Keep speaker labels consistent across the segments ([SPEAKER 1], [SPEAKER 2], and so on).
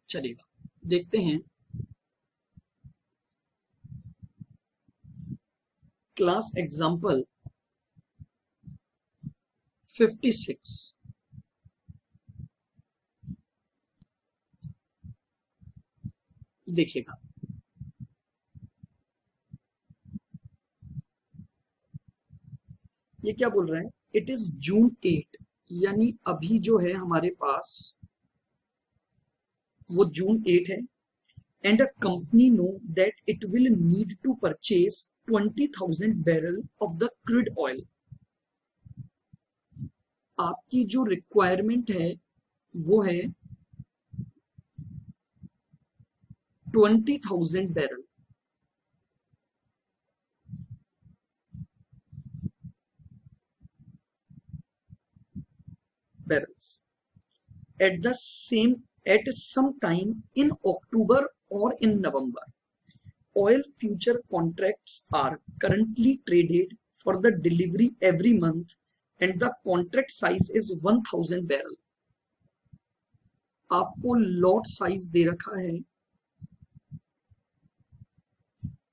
[SPEAKER 1] चलेगा, देखते हैं। क्लास एग्जाम्पल 56 देखिएगा। ये क्या बोल रहे हैं, इट इज जून 8, यानी अभी जो है हमारे पास वो जून 8 है। And a company know that it will need to purchase 20,000 barrel of the crude oil. आपकी जो रिक्वायरमेंट है वो है 20,000 barrel. Barrels at the same at some time in October or in November. Oil future contracts are currently traded for the delivery every month and the contract size is 1000 barrel. आपको lot size दे रखा है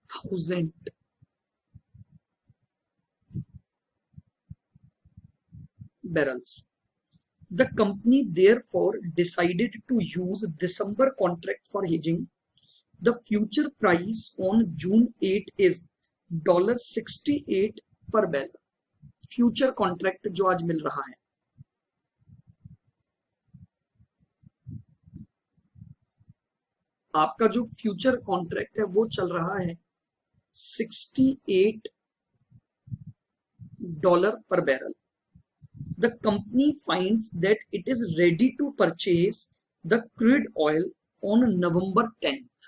[SPEAKER 1] 1000 barrels. The company therefore decided to use December contract for hedging. The future price on June 8 is $68 per barrel. Future contract जो आज मिल रहा है, आपका जो future contract है वो चल रहा है $68 per barrel. The company finds that it is ready to purchase the crude oil on November 10th.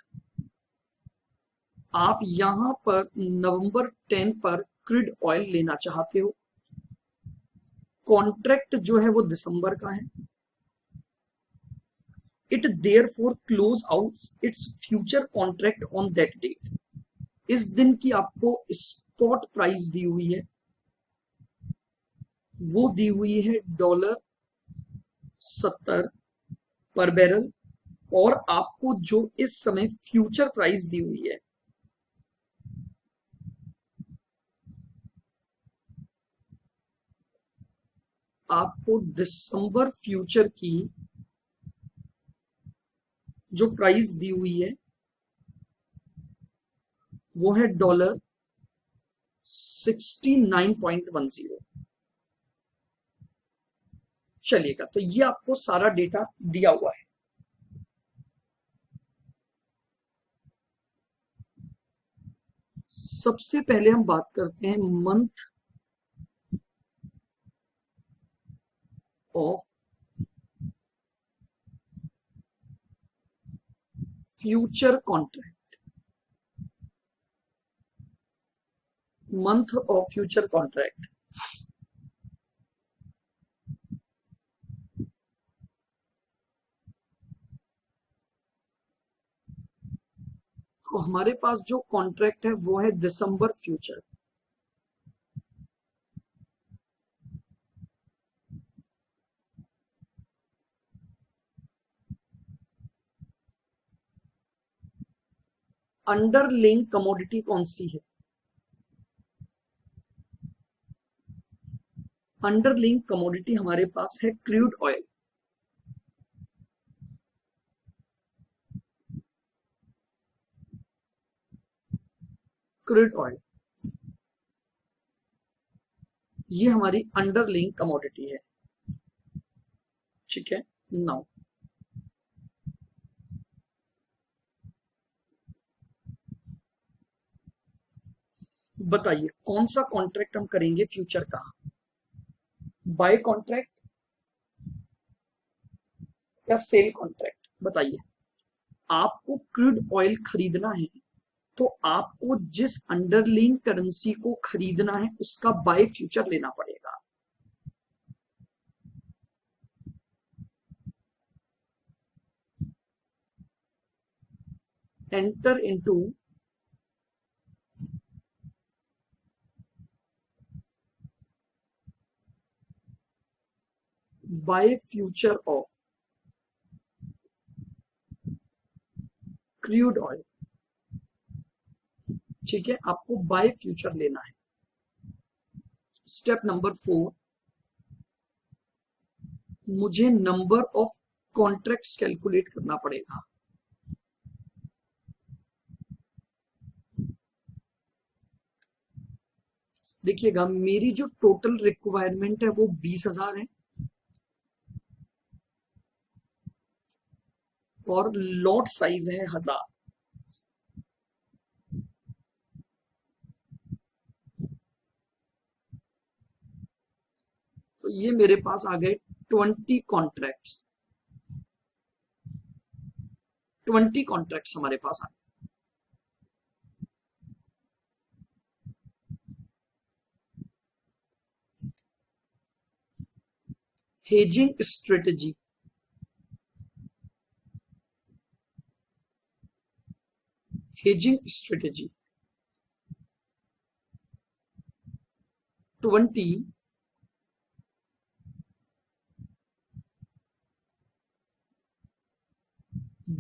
[SPEAKER 1] आप यहां पर नवंबर 10 पर क्रूड ऑयल लेना चाहते हो। कॉन्ट्रैक्ट जो है वो दिसंबर का है। It therefore close out its future contract on that date. इस दिन की आपको स्पॉट प्राइस दी हुई है, वो दी हुई है $70 पर बैरल, और आपको जो इस समय फ्यूचर प्राइस दी हुई है आपको दिसंबर फ्यूचर की जो प्राइस दी हुई है वो है $69.10। चलिएगा, तो ये आपको सारा डेटा दिया हुआ है। सबसे पहले हम बात करते हैं month of future contract. Month of future contract, तो हमारे पास जो कॉन्ट्रैक्ट है वो है दिसंबर फ्यूचर। अंडरलिंक कमोडिटी कौन सी है? अंडरलिंक कमोडिटी हमारे पास है क्रूड ऑयल। क्रूड ऑयल ये हमारी अंडरलिंक कमोडिटी है, ठीक है। नाउ बताइए कौन सा कॉन्ट्रैक्ट हम करेंगे फ्यूचर का, बाय कॉन्ट्रैक्ट या सेल कॉन्ट्रैक्ट? बताइए। आपको क्रूड ऑयल खरीदना है तो आपको जिस अंडरलिंक करेंसी को खरीदना है उसका बाय फ्यूचर लेना पड़ेगा। Enter into bye future of crude oil, ठीक है, आपको बाय फ्यूचर लेना है। स्टेप नंबर 4, मुझे नंबर ऑफ कॉन्ट्रैक्ट्स कैलकुलेट करना पड़ेगा। देखिएगा, मेरी जो टोटल रिक्वायरमेंट है वो 20,000 है और लॉट साइज है 1000। तो ये मेरे पास आ गए 20 कॉन्ट्रैक्ट्स। 20 कॉन्ट्रैक्ट्स हमारे पास आ गए। Hedging strategy, hedging strategy 20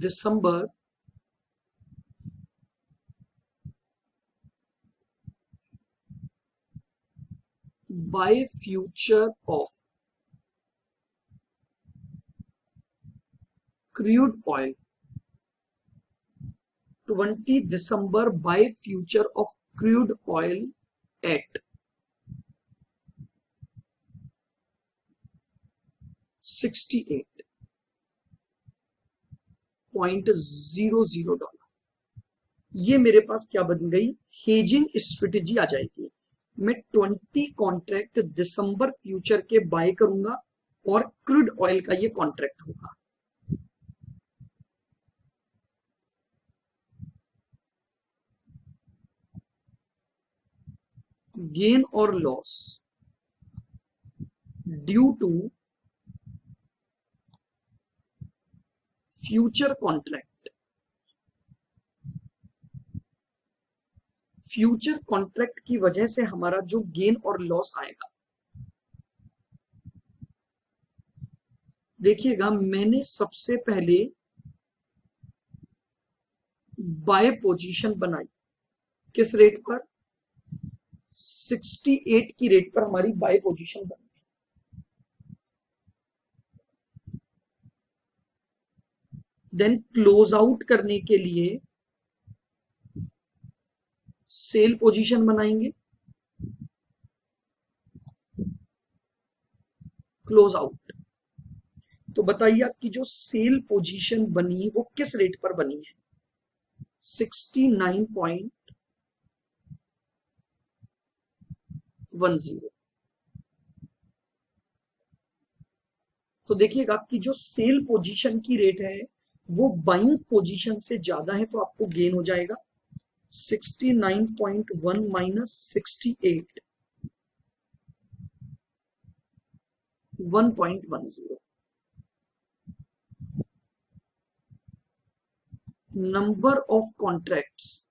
[SPEAKER 1] December buy future of crude oil, 20 December buy future of crude oil at 68.00 dollar. ये मेरे पास क्या बन गई, हेजिंग स्ट्रेटेजी आ जाएगी। मैं 20 कॉन्ट्रैक्ट दिसंबर फ्यूचर के बाय करूंगा और क्रूड ऑयल का ये कॉन्ट्रैक्ट होगा। गेन और loss due to future contract, future contract की वजह से हमारा जो गेन और लॉस आएगा, देखिएगा मैंने सबसे पहले बाय पोजीशन बनाई, किस रेट पर, 68 की रेट पर हमारी बाय पोजीशन बनी। देन क्लोज आउट करने के लिए सेल पोजीशन बनाएंगे, क्लोज आउट। तो बताइए आपकी जो सेल पोजीशन बनी वो किस रेट पर बनी है, 69.10। तो देखिएगा आपकी जो सेल पोजीशन की रेट है वो बाइंग पोजीशन से ज्यादा है, तो आपको गेन हो जाएगा 69.1 माइनस 68, 1.10। नंबर ऑफ कॉन्ट्रैक्ट्स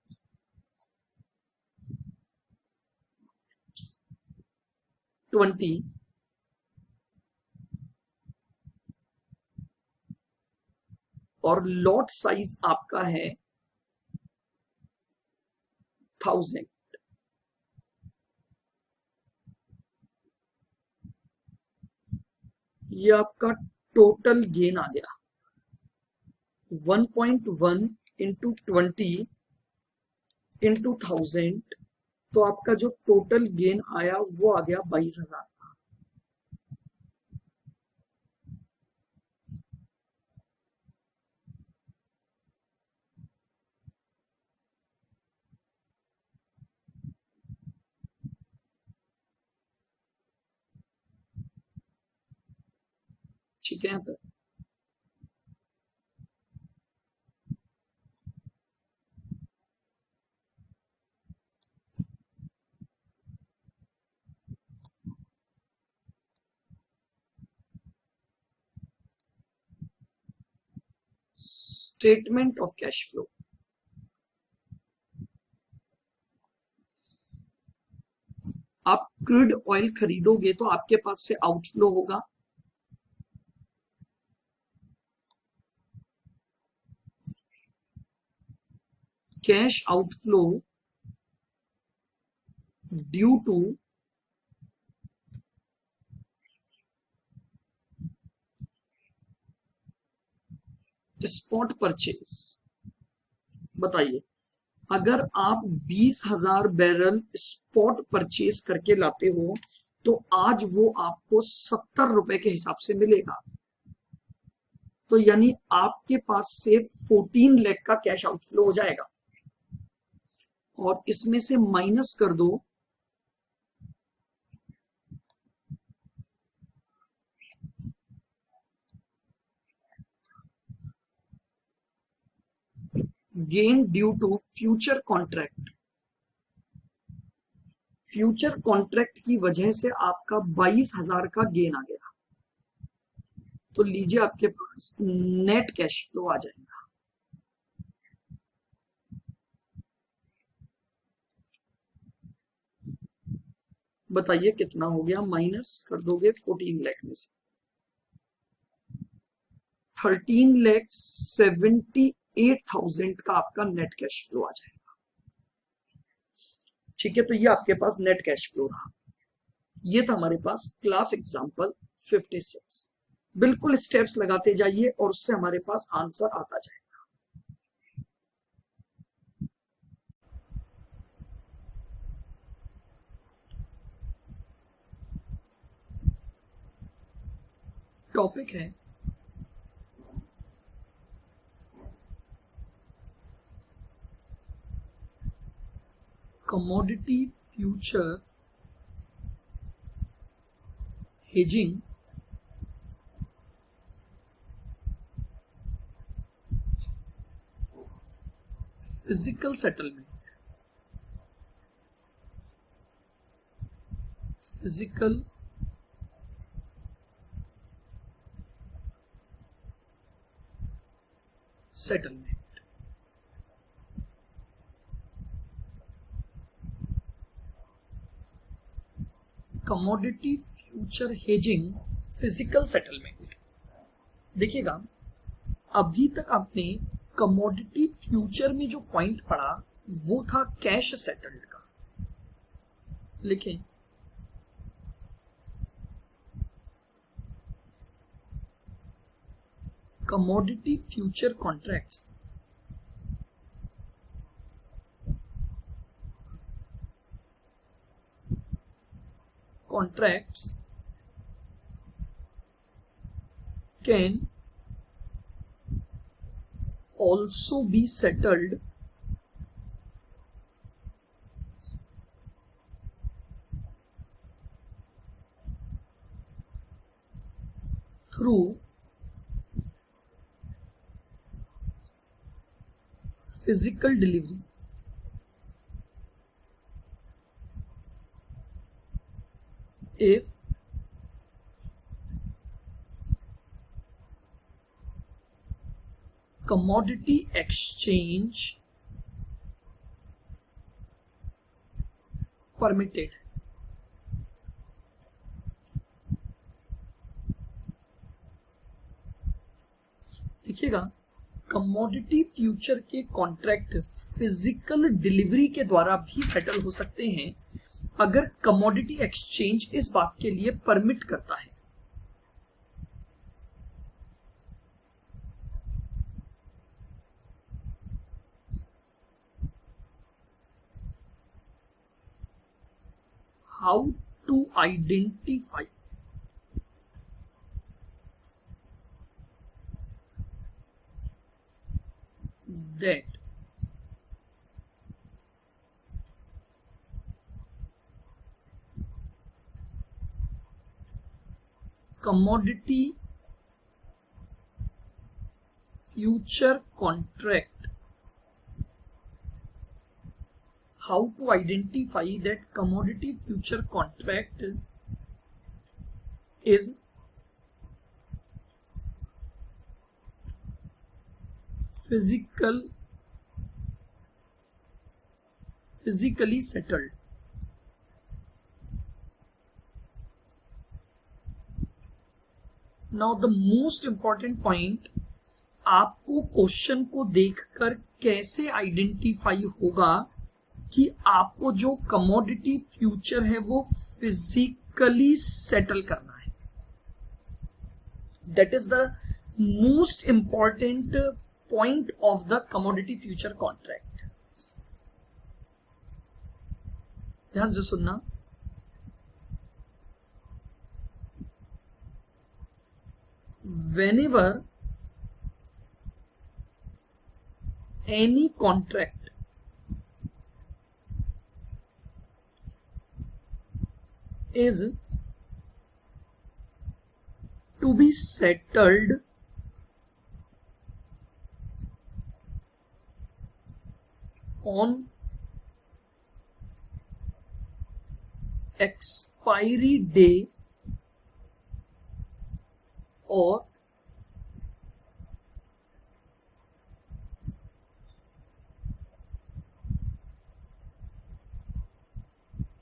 [SPEAKER 1] 20 और लॉट साइज आपका है 1000। ये आपका टोटल गेन आ गया 1.1 इंटू 20 इंटू 1000। तो आपका जो टोटल गेन आया वो आ गया 22,000। ठीक है, तो स्टेटमेंट ऑफ कैश फ्लो, आप क्रूड ऑयल खरीदोगे तो आपके पास से आउटफ्लो होगा, cash outflow due to spot purchase. बताइए, अगर आप 20,000 बैरल स्पॉट परचेज करके लाते हो तो आज वो आपको 70 रुपए के हिसाब से मिलेगा। तो यानी आपके पास से 14 लाख का कैश आउटफ्लो हो जाएगा। और इसमें से माइनस कर दो gain due to future contract. Future contract की वजह से आपका 22,000 का गेन आ गया। तो लीजिए, आपके पास नेट कैश फ्लो आ जाएगा। बताइए कितना हो गया, माइनस कर दोगे 14 लाख में से 13,78,000 का आपका नेट कैश फ्लो आ जाएगा। ठीक है, तो ये आपके पास नेट कैश फ्लो रहा। ये था हमारे पास क्लास एग्जांपल 56। बिल्कुल स्टेप्स लगाते जाइए और उससे हमारे पास आंसर आता जाएगा। टॉपिक है commodity future hedging physical settlement. Physical settlement. Commodity future hedging physical settlement. देखिएगा, अभी तक आपने कमोडिटी फ्यूचर में जो पॉइंट पढ़ा वो था कैश सेटल्ड का। लिखें, commodity future contracts can also be settled through physical delivery if commodity exchange permitted। देखिएगा, कमोडिटी फ्यूचर के कॉन्ट्रैक्ट फिजिकल डिलीवरी के द्वारा भी सेटल हो सकते हैं अगर कमोडिटी एक्सचेंज इस बात के लिए परमिट करता है। How to identify that commodity future contract, how to identify that commodity future contract is physically settled। Now the most important point, आपको क्वेश्चन को देखकर कैसे आइडेंटिफाई होगा कि आपको जो कमोडिटी फ्यूचर है वो फिजिकली सेटल करना है? That is the most important point of the commodity future contract. ध्यान से सुनना. whenever any contract is to be settled on expiry day or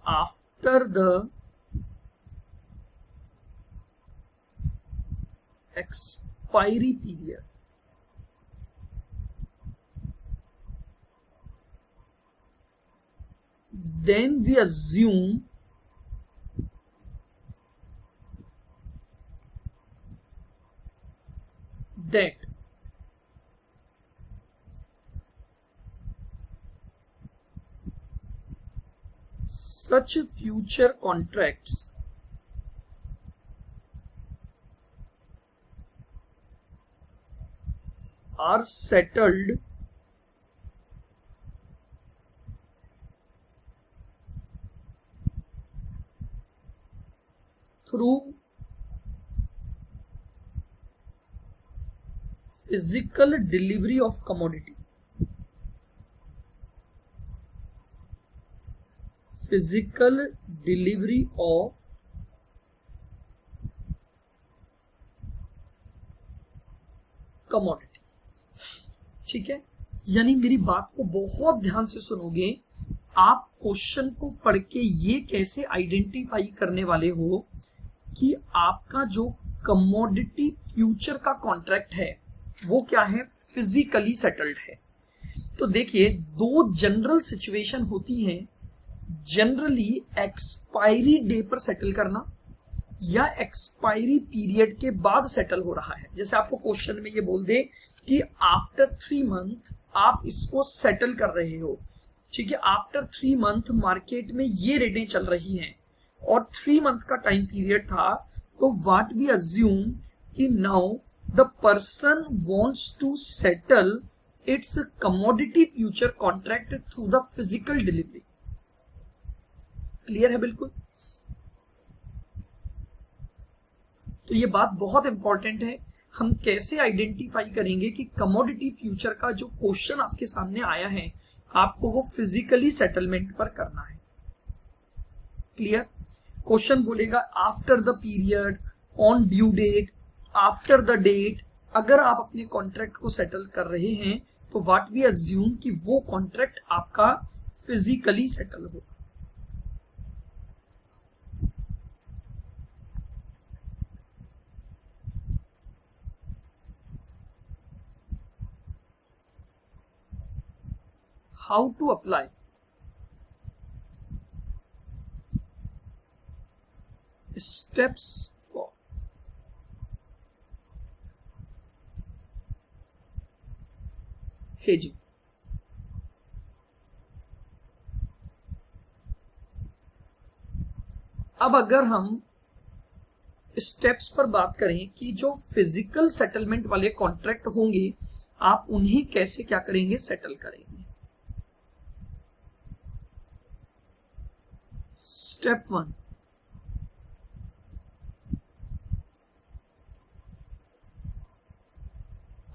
[SPEAKER 1] after the expiry period, then we assume that such future contracts are settled through physical delivery of commodity. Physical delivery of commodity. ठीक है, यानी मेरी बात को बहुत ध्यान से सुनोगे. आप क्वेश्चन को पढ़ के ये कैसे आइडेंटिफाई करने वाले हो कि आपका जो कमोडिटी फ्यूचर का कॉन्ट्रैक्ट है वो क्या है? फिजिकली सेटल्ड है. तो देखिए, दो जनरल सिचुएशन होती हैं. जनरली एक्सपायरी डे पर सेटल करना या एक्सपायरी पीरियड के बाद सेटल हो रहा है. जैसे आपको क्वेश्चन में ये बोल दे कि आफ्टर 3 मंथ आप इसको सेटल कर रहे हो. ठीक है, आफ्टर 3 मंथ मार्केट में ये रेटें चल रही हैं और 3 मंथ का टाइम पीरियड था. तो व्हाट वी अज्यूम कि now the person wants to settle its commodity future contract through the physical delivery. Clear है? बिल्कुल. तो ये बात बहुत इंपॉर्टेंट है. हम कैसे आइडेंटिफाई करेंगे कि कमोडिटी फ्यूचर का जो क्वेश्चन आपके सामने आया है आपको वो फिजिकली सेटलमेंट पर करना है. क्लियर? क्वेश्चन बोलेगा after the period, on due date, after the date. अगर आप अपने कॉन्ट्रैक्ट को सेटल कर रहे हैं तो व्हाट वी अज्यूम कि वो कॉन्ट्रैक्ट आपका फिजिकली सेटल होगा. How to apply? Steps for hedging. अब अगर हम स्टेप्स पर बात करें कि जो फिजिकल सेटलमेंट वाले कॉन्ट्रैक्ट होंगे आप उन्हें कैसे क्या करेंगे? सेटल करेंगे. Step 1,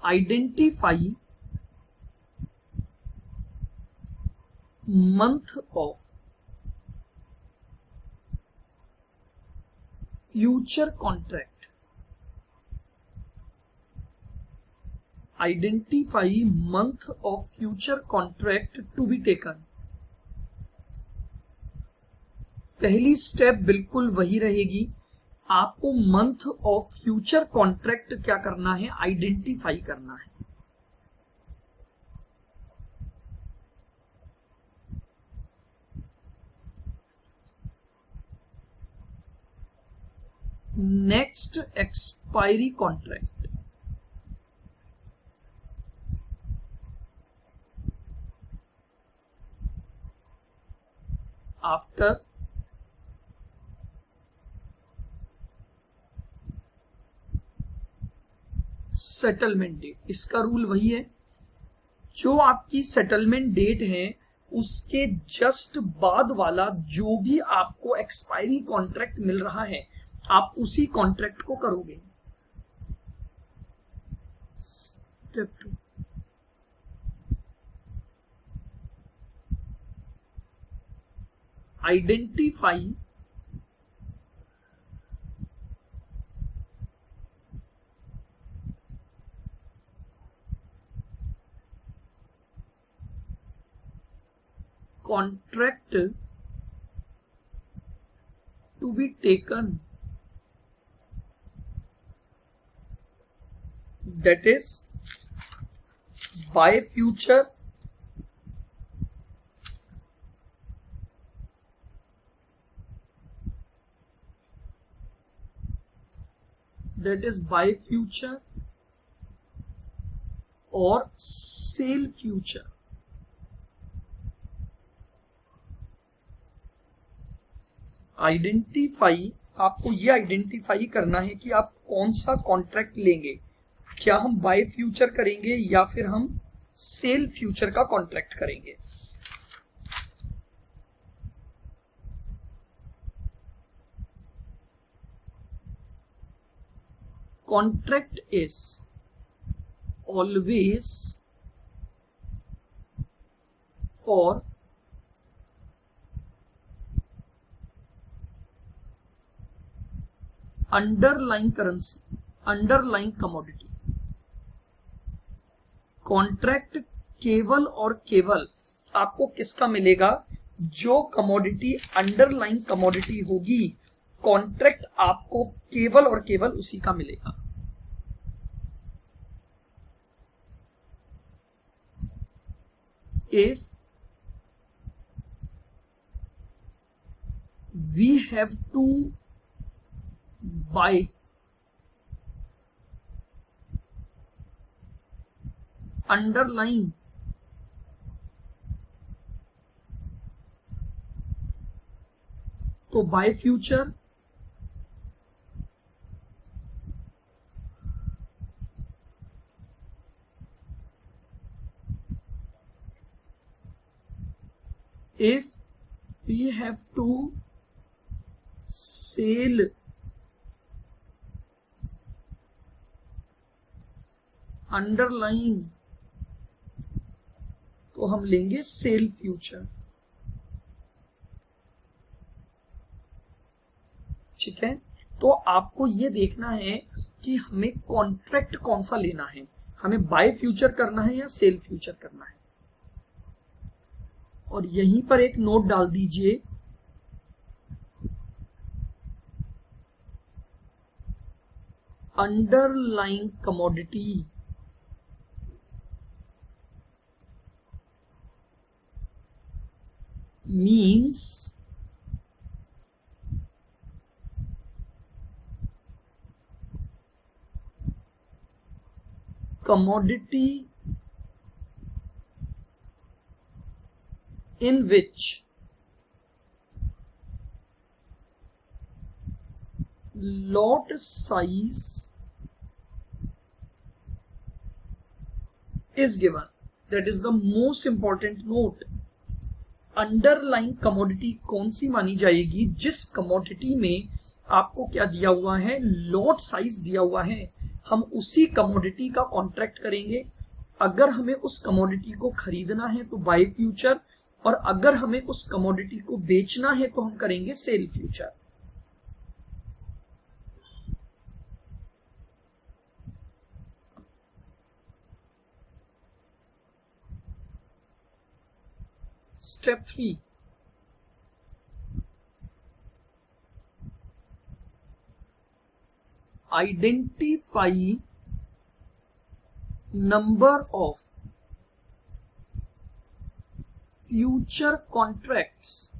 [SPEAKER 1] identify month of future contract. Identify month of future contract to be taken. पहली स्टेप बिल्कुल वही रहेगी. आपको मंथ ऑफ फ्यूचर कॉन्ट्रैक्ट क्या करना है? आइडेंटिफाई करना है. next expiry contract. After settlement date, इसका रूल वही है, जो आपकी सेटलमेंट डेट है उसके जस्ट बाद वाला जो भी आपको एक्सपायरी कॉन्ट्रैक्ट मिल रहा है आप उसी कॉन्ट्रैक्ट को करोगे। Step 2, identify contract to be taken, that is by future or sale future। Identify, आपको ये आइडेंटिफाई करना है कि आप कौन सा कॉन्ट्रैक्ट लेंगे, क्या हम बाय फ्यूचर करेंगे या फिर हम सेल फ्यूचर का कॉन्ट्रैक्ट करेंगे। Contract is always for underlying currency, underlying commodity. Contract केवल और केवल आपको किसका मिलेगा, जो कमोडिटी अंडरलाइंग कमोडिटी होगी, कॉन्ट्रैक्ट आपको केवल और केवल उसी का मिलेगा। If we have to buy underlying तो buy future, if we have to sell underlying तो हम लेंगे सेल फ्यूचर। ठीक है, तो आपको ये देखना है कि हमें कॉन्ट्रैक्ट कौन सा लेना है, हमें बाय फ्यूचर करना है या सेल फ्यूचर करना है। और यहीं पर एक नोट डाल दीजिए, underlying commodity means commodity in which lot size is given, that is the most important note। Underlying commodity कौन सी मानी जाएगी, जिस कमोडिटी में आपको क्या दिया हुआ है, लॉट साइज दिया हुआ है, हम उसी कमोडिटी का कॉन्ट्रैक्ट करेंगे। अगर हमें उस कमोडिटी को खरीदना है तो बाय फ्यूचर, और अगर हमें उस कमोडिटी को बेचना है तो हम करेंगे sell future. Step 3, identify number of future contracts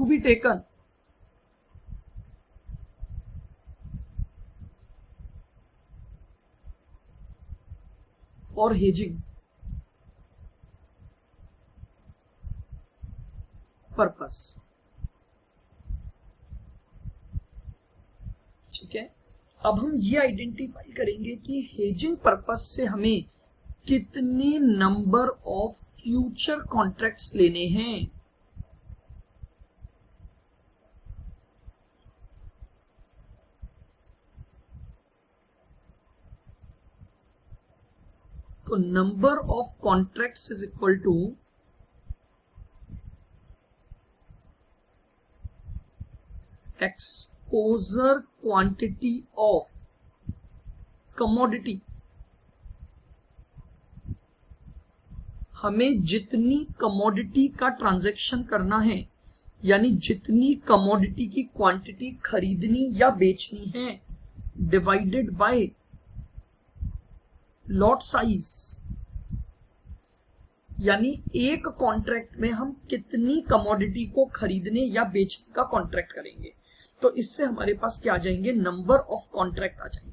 [SPEAKER 1] to be taken for hedging purpose. ठीक है, अब हम ये आइडेंटिफाई करेंगे कि हेजिंग पर्पस से हमें कितने नंबर ऑफ फ्यूचर कॉन्ट्रैक्ट्स लेने हैं। तो number of contracts is equal to exposure quantity of commodity. हमें जितनी कमोडिटी का ट्रांजैक्शन करना है, यानी जितनी कमोडिटी की क्वांटिटी खरीदनी या बेचनी है, डिवाइडेड बाय लॉट साइज, यानी एक कॉन्ट्रैक्ट में हम कितनी कमोडिटी को खरीदने या बेचने का कॉन्ट्रैक्ट करेंगे। तो इससे हमारे पास क्या आ जाएंगे, नंबर ऑफ कॉन्ट्रैक्ट आ जाएंगे।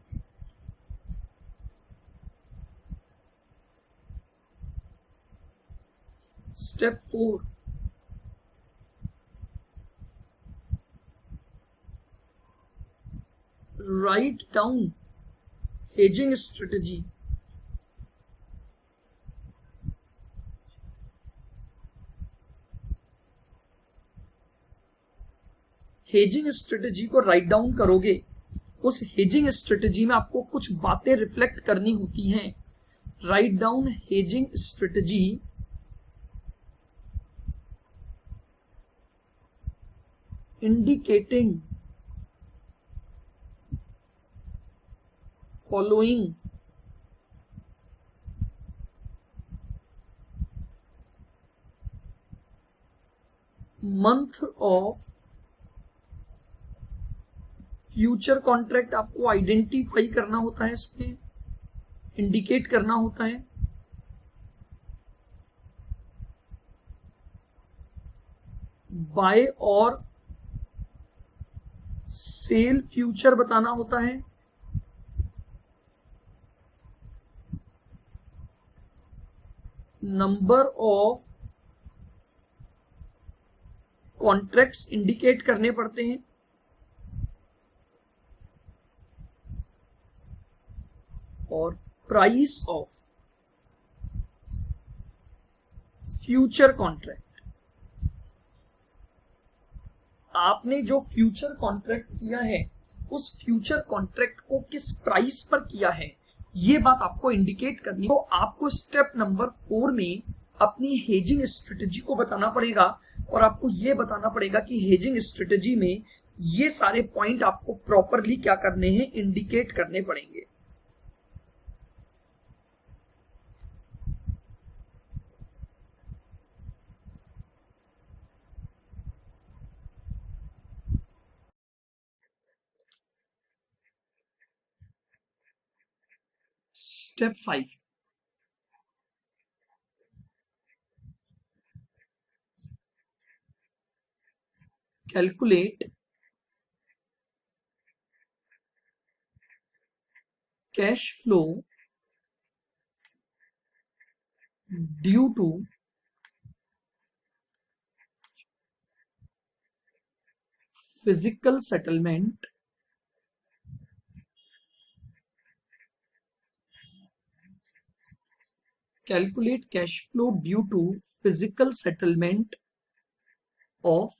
[SPEAKER 1] Step 4, write down hedging strategy. Hedging strategy को राइट डाउन करोगे, उस हेजिंग स्ट्रेटेजी में आपको कुछ बातें रिफ्लेक्ट करनी होती हैं। Write down hedging strategy indicating following month of future contract आपको आइडेंटिफाई करना होता है, इसमें इंडिकेट करना होता है। बाय और सेल फ्यूचर बताना होता है। नंबर ऑफ कॉन्ट्रैक्ट्स इंडिकेट करने पड़ते हैं। और प्राइस ऑफ फ्यूचर कॉन्ट्रैक्ट, आपने जो फ्यूचर कॉन्ट्रैक्ट किया है उस फ्यूचर कॉन्ट्रैक्ट को किस प्राइस पर किया है, ये बात आपको इंडिकेट करनी। तो आपको स्टेप नंबर 4 में अपनी हेजिंग स्ट्रेटेजी को बताना पड़ेगा और आपको ये बताना पड़ेगा कि हेजिंग स्ट्रेटेजी में ये सारे पॉइंट आपको प्रॉपरली क्या करने हैं, इंडिकेट करने पड़ेंगे। Step 5, calculate cash flow due to physical settlement calculate cash flow due to physical settlement of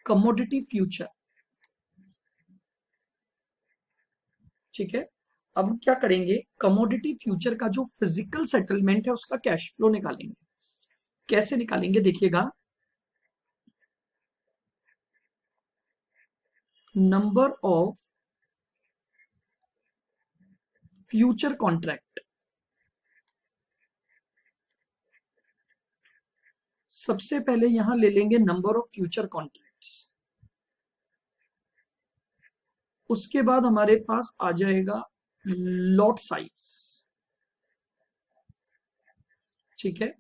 [SPEAKER 1] commodity future। ठीक है, अब क्या करेंगे, कमोडिटी फ्यूचर का जो फिजिकल सेटलमेंट है उसका कैश फ्लो निकालेंगे। कैसे निकालेंगे देखिएगा, नंबर ऑफ फ्यूचर कॉन्ट्रैक्ट, सबसे पहले यहां ले लेंगे नंबर ऑफ फ्यूचर कॉन्ट्रैक्ट्स, उसके बाद हमारे पास आ जाएगा लॉट साइज। ठीक है,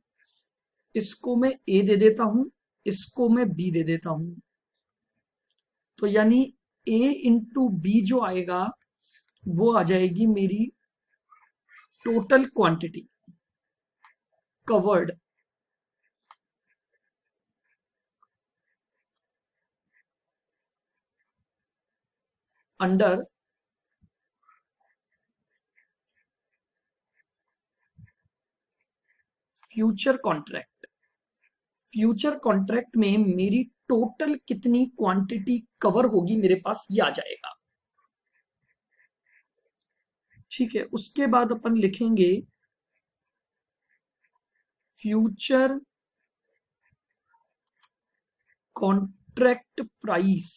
[SPEAKER 1] इसको मैं ए दे देता हूं, इसको मैं बी दे देता हूं, तो यानी ए इंटू बी जो आएगा वो आ जाएगी मेरी total quantity covered under future contract. Future contract में मेरी टोटल कितनी क्वांटिटी कवर होगी मेरे पास ये आ जाएगा। ठीक है, उसके बाद अपन लिखेंगे फ्यूचर कॉन्ट्रैक्ट प्राइस।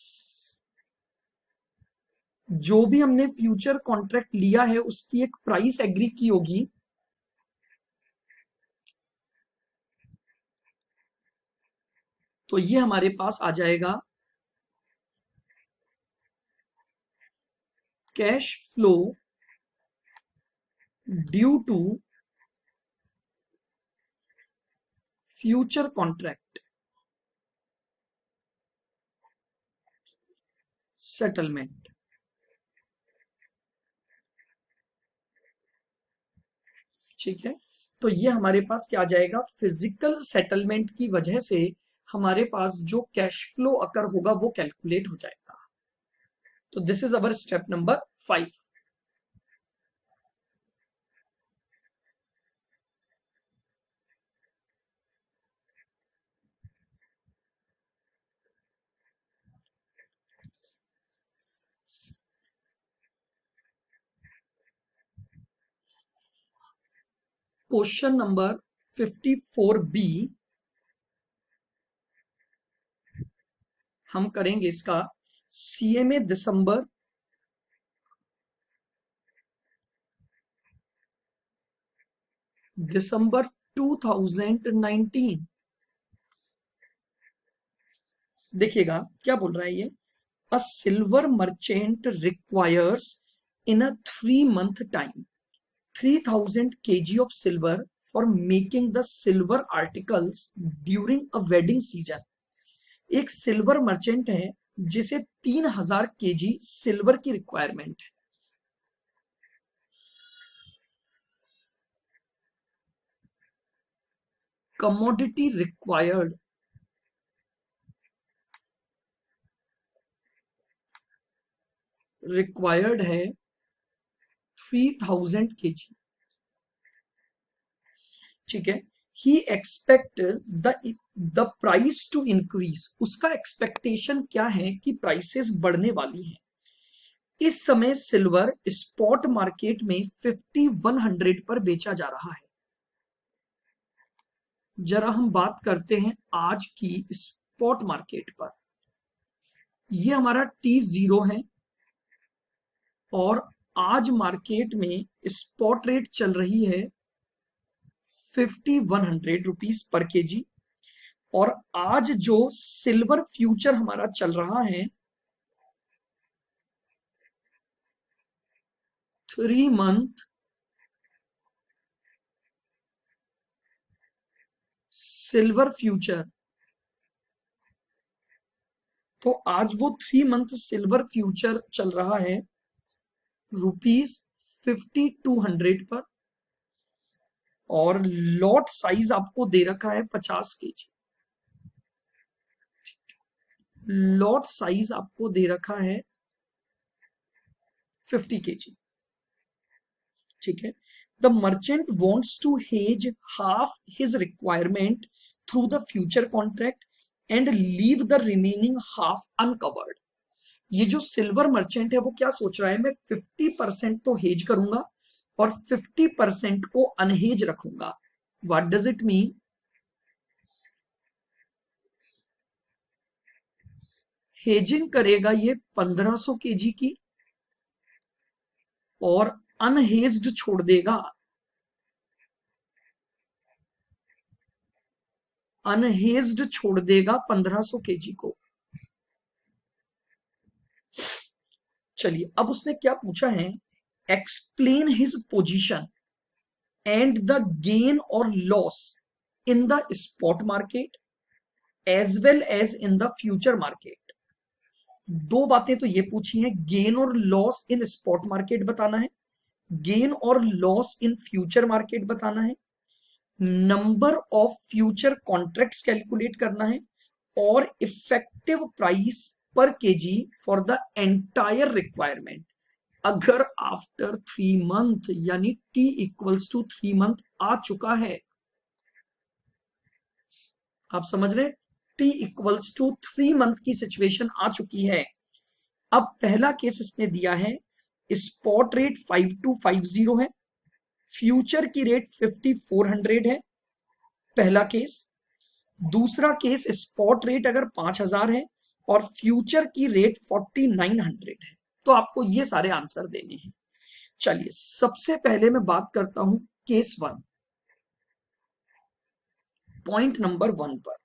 [SPEAKER 1] जो भी हमने फ्यूचर कॉन्ट्रैक्ट लिया है उसकी एक प्राइस एग्री की होगी, तो ये हमारे पास आ जाएगा cash flow due to future contract settlement. ठीक है, तो ये हमारे पास क्या आ जाएगा, फिजिकल सेटलमेंट की वजह से हमारे पास जो कैश फ्लो अकर होगा वो कैलकुलेट हो जाएगा। तो this is our step number 5। Question number 54B हम करेंगे इसका। सीएमए दिसंबर दिसंबर 2019। देखिएगा क्या बोल रहा है ये, अ silver merchant requires in a 3 month time 3000 kg of silver for making the silver articles during a wedding season। एक सिल्वर मर्चेंट है जिसे 3000 केजी सिल्वर की रिक्वायरमेंट है। कमोडिटी रिक्वायर्ड है 3000 केजी। ठीक है, he expect the price to increase. उसका expectation क्या है कि प्राइसेस बढ़ने वाली हैं। इस समय सिल्वर स्पॉट मार्केट में 5100 पर बेचा जा रहा है। जरा हम बात करते हैं आज की स्पॉट मार्केट पर। ये हमारा T0 है और आज मार्केट में स्पॉट रेट चल रही है 5100 रुपीज पर केजी। और आज जो सिल्वर फ्यूचर हमारा चल रहा है 3 month सिल्वर फ्यूचर, तो आज वो 3 month सिल्वर फ्यूचर चल रहा है ₹5200 पर। और लॉट साइज आपको दे रखा है 50 केजी। लॉट साइज आपको दे रखा है 50 केजी। ठीक है, the merchant wants to hedge half his requirement through the future contract and leave the remaining half uncovered. ये जो सिल्वर मर्चेंट है वो क्या सोच रहा है, मैं 50% तो हेज करूंगा और 50% को अनहेज रखूंगा। What does it mean, hedging करेगा ये 1500 केजी की और अनहेज्ड छोड़ देगा, अनहेज्ड छोड़ देगा 1500 केजी को। चलिए अब उसने क्या पूछा है, explain his position and the gain और loss in the spot market as well as in the future market. दो बातें तो ये पूछी हैं, गेन और लॉस इन स्पॉट मार्केट बताना है, गेन और लॉस इन फ्यूचर मार्केट बताना है, number of future contracts calculate करना है और इफेक्टिव प्राइस पर KG for the entire requirement. अगर आफ्टर 3 मंथ यानी टी इक्वल्स टू 3 मंथ आ चुका है, आप समझ रहे हैं, टी इक्वल्स टू 3 मंथ की सिचुएशन आ चुकी है। अब पहला केस इसने दिया है, स्पॉट रेट 5250 है, फ्यूचर की रेट 5400 है, पहला केस। दूसरा केस स्पॉट रेट अगर 5000 है और फ्यूचर की रेट 4900 है। तो आपको ये सारे आंसर देने हैं। चलिए सबसे पहले मैं बात करता हूं केस 1, पॉइंट नंबर 1 पर।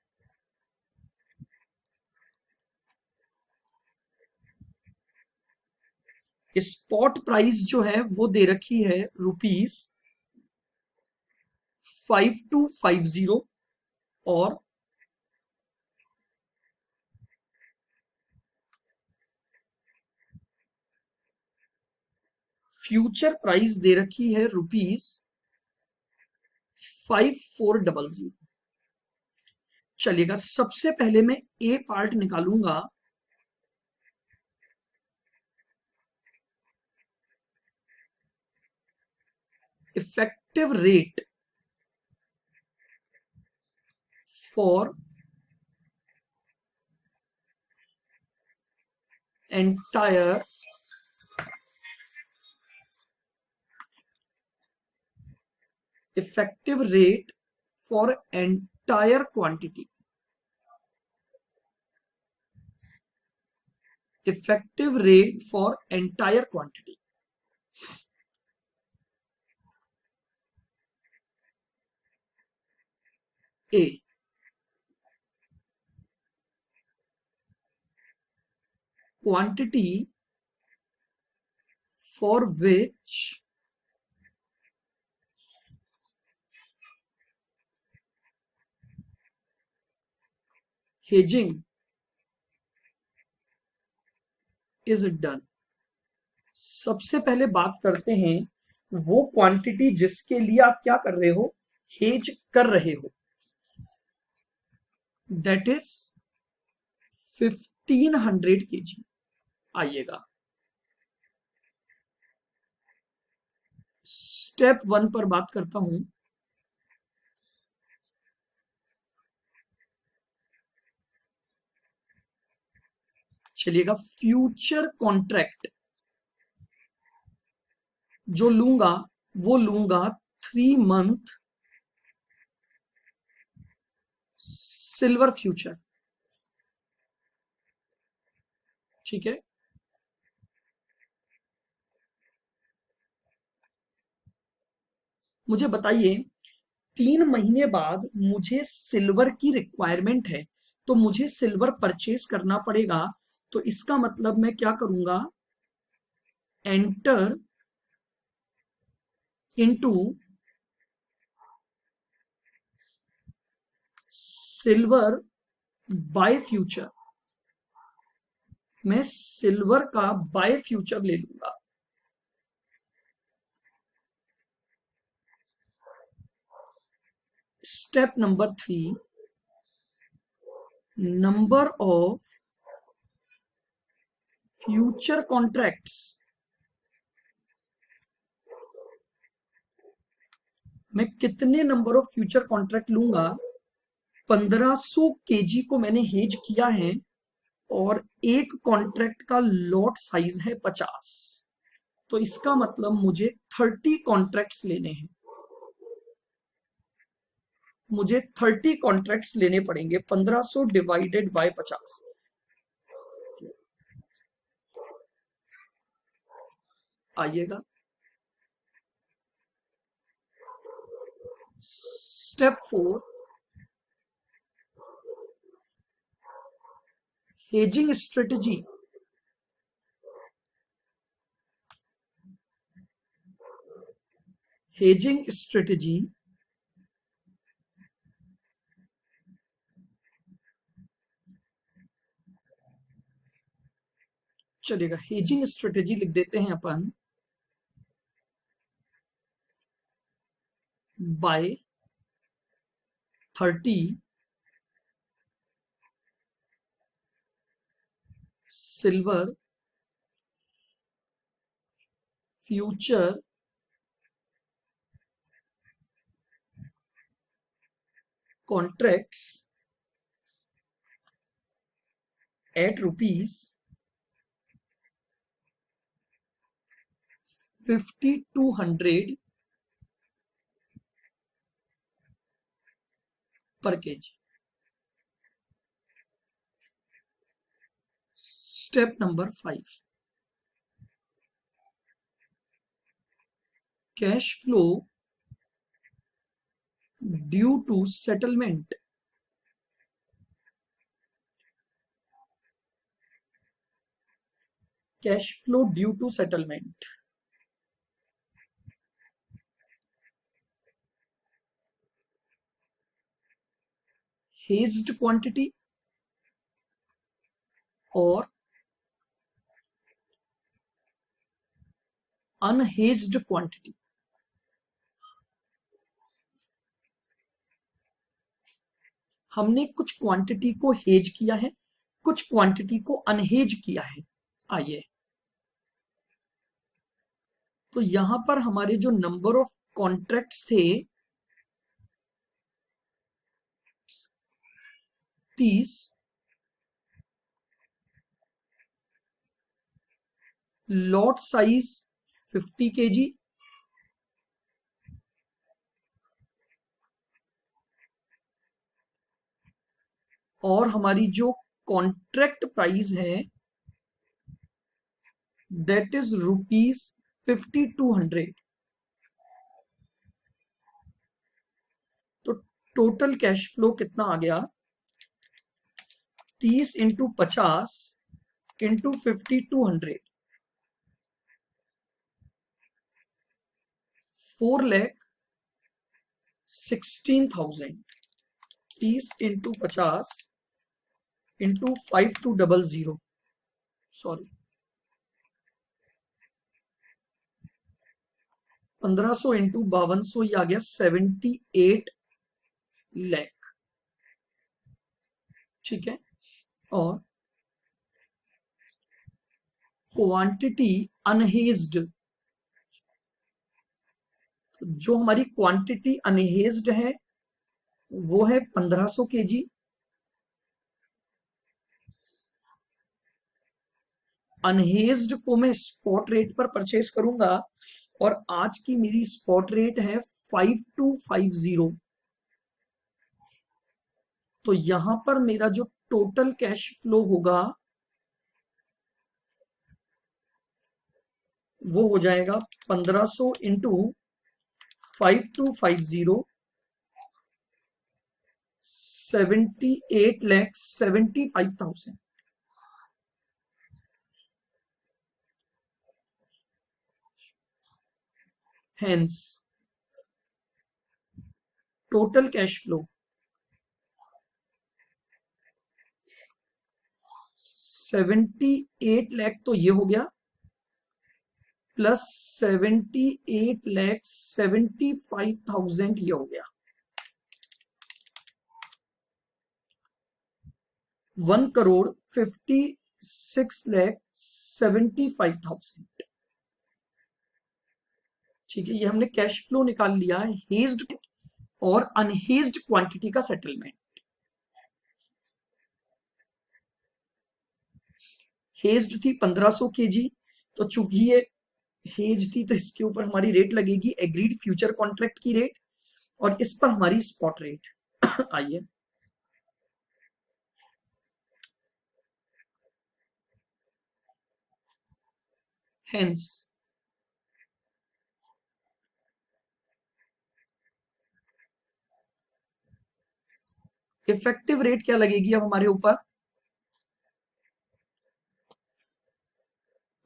[SPEAKER 1] स्पॉट प्राइस जो है वो दे रखी है ₹5250 और फ्यूचर प्राइस दे रखी है ₹5400। चलिएगा सबसे पहले मैं ए पार्ट निकालूंगा। Effective rate for entire effective rate for entire quantity, effective rate for entire quantity। A, quantity for which hedging is done। सबसे पहले बात करते हैं वो क्वांटिटी जिसके लिए आप क्या कर रहे हो, हेज कर रहे हो, दैट इज 1500 kg। आइएगा स्टेप 1 पर बात करता हूं। चलिएगा फ्यूचर कॉन्ट्रैक्ट जो लूंगा वो लूंगा 3 मंथ सिल्वर फ्यूचर, ठीक है। मुझे बताइए 3 महीने बाद मुझे सिल्वर की रिक्वायरमेंट है, तो मुझे सिल्वर परचेज करना पड़ेगा। तो इसका मतलब मैं क्या करूंगा, enter into silver buy future. मैं सिल्वर का बाय फ्यूचर ले लूंगा। Step number 3, number of future contracts. मैं कितने नंबर ऑफ फ्यूचर कॉन्ट्रैक्ट लूंगा, 1500 केजी को मैंने हेज किया है और एक कॉन्ट्रैक्ट का लॉट साइज है 50। तो इसका मतलब मुझे 30 कॉन्ट्रैक्ट्स लेने हैं, मुझे 30 कॉन्ट्रैक्ट्स लेने पड़ेंगे। 1500 डिवाइडेड बाय 50, आइएगा step 4, hedging strategy. Hedging strategy चलेगा, हेजिंग स्ट्रेटेजी लिख देते हैं अपन, buy 30 silver future contracts at rupees 5200 per kg. Step number 5, cash flow due to settlement. Cash flow due to settlement. Hedged quantity और unhedged quantity. हमने कुछ quantity को hedge किया है, कुछ क्वांटिटी को अनहेज किया है। आइए, तो यहां पर हमारे जो नंबर ऑफ कॉन्ट्रैक्ट्स थे 30, लॉट साइज 50 kg, और हमारी जो कॉन्ट्रैक्ट प्राइस है दैट इज रुपीज 5200। तो टोटल कैश फ्लो कितना आ गया, 30 into 50 into 5200, 4,16,000। 30 into 50 into 5200, sorry 1500 into 5200, ये आ गया 78 लाख। ठीक है, और क्वांटिटी अनहेज्ड, जो हमारी क्वांटिटी अनहेज्ड है वो है 1500 kg। अनहेज्ड को मैं स्पॉट रेट पर परचेस करूंगा और आज की मेरी स्पॉट रेट है 5250। तो यहां पर मेरा जो टोटल कैश फ्लो होगा वो हो जाएगा 1500 into 5250, 78,75,000। Hence, total cash flow 78 lakh, तो ये हो गया, प्लस 78,75,000 ये हो गया, 1,56,75,000। ठीक है, ये हमने कैश फ्लो निकाल लिया है हेज्ड और अनहेज्ड क्वांटिटी का सेटलमेंट। हेज्ड थी 1500 kg, तो चूंकि ये हेज थी तो इसके ऊपर हमारी रेट लगेगी एग्रीड फ्यूचर कॉन्ट्रैक्ट की रेट, और इस पर हमारी स्पॉट रेट। आइए, हेंस इफेक्टिव रेट क्या लगेगी अब हमारे ऊपर,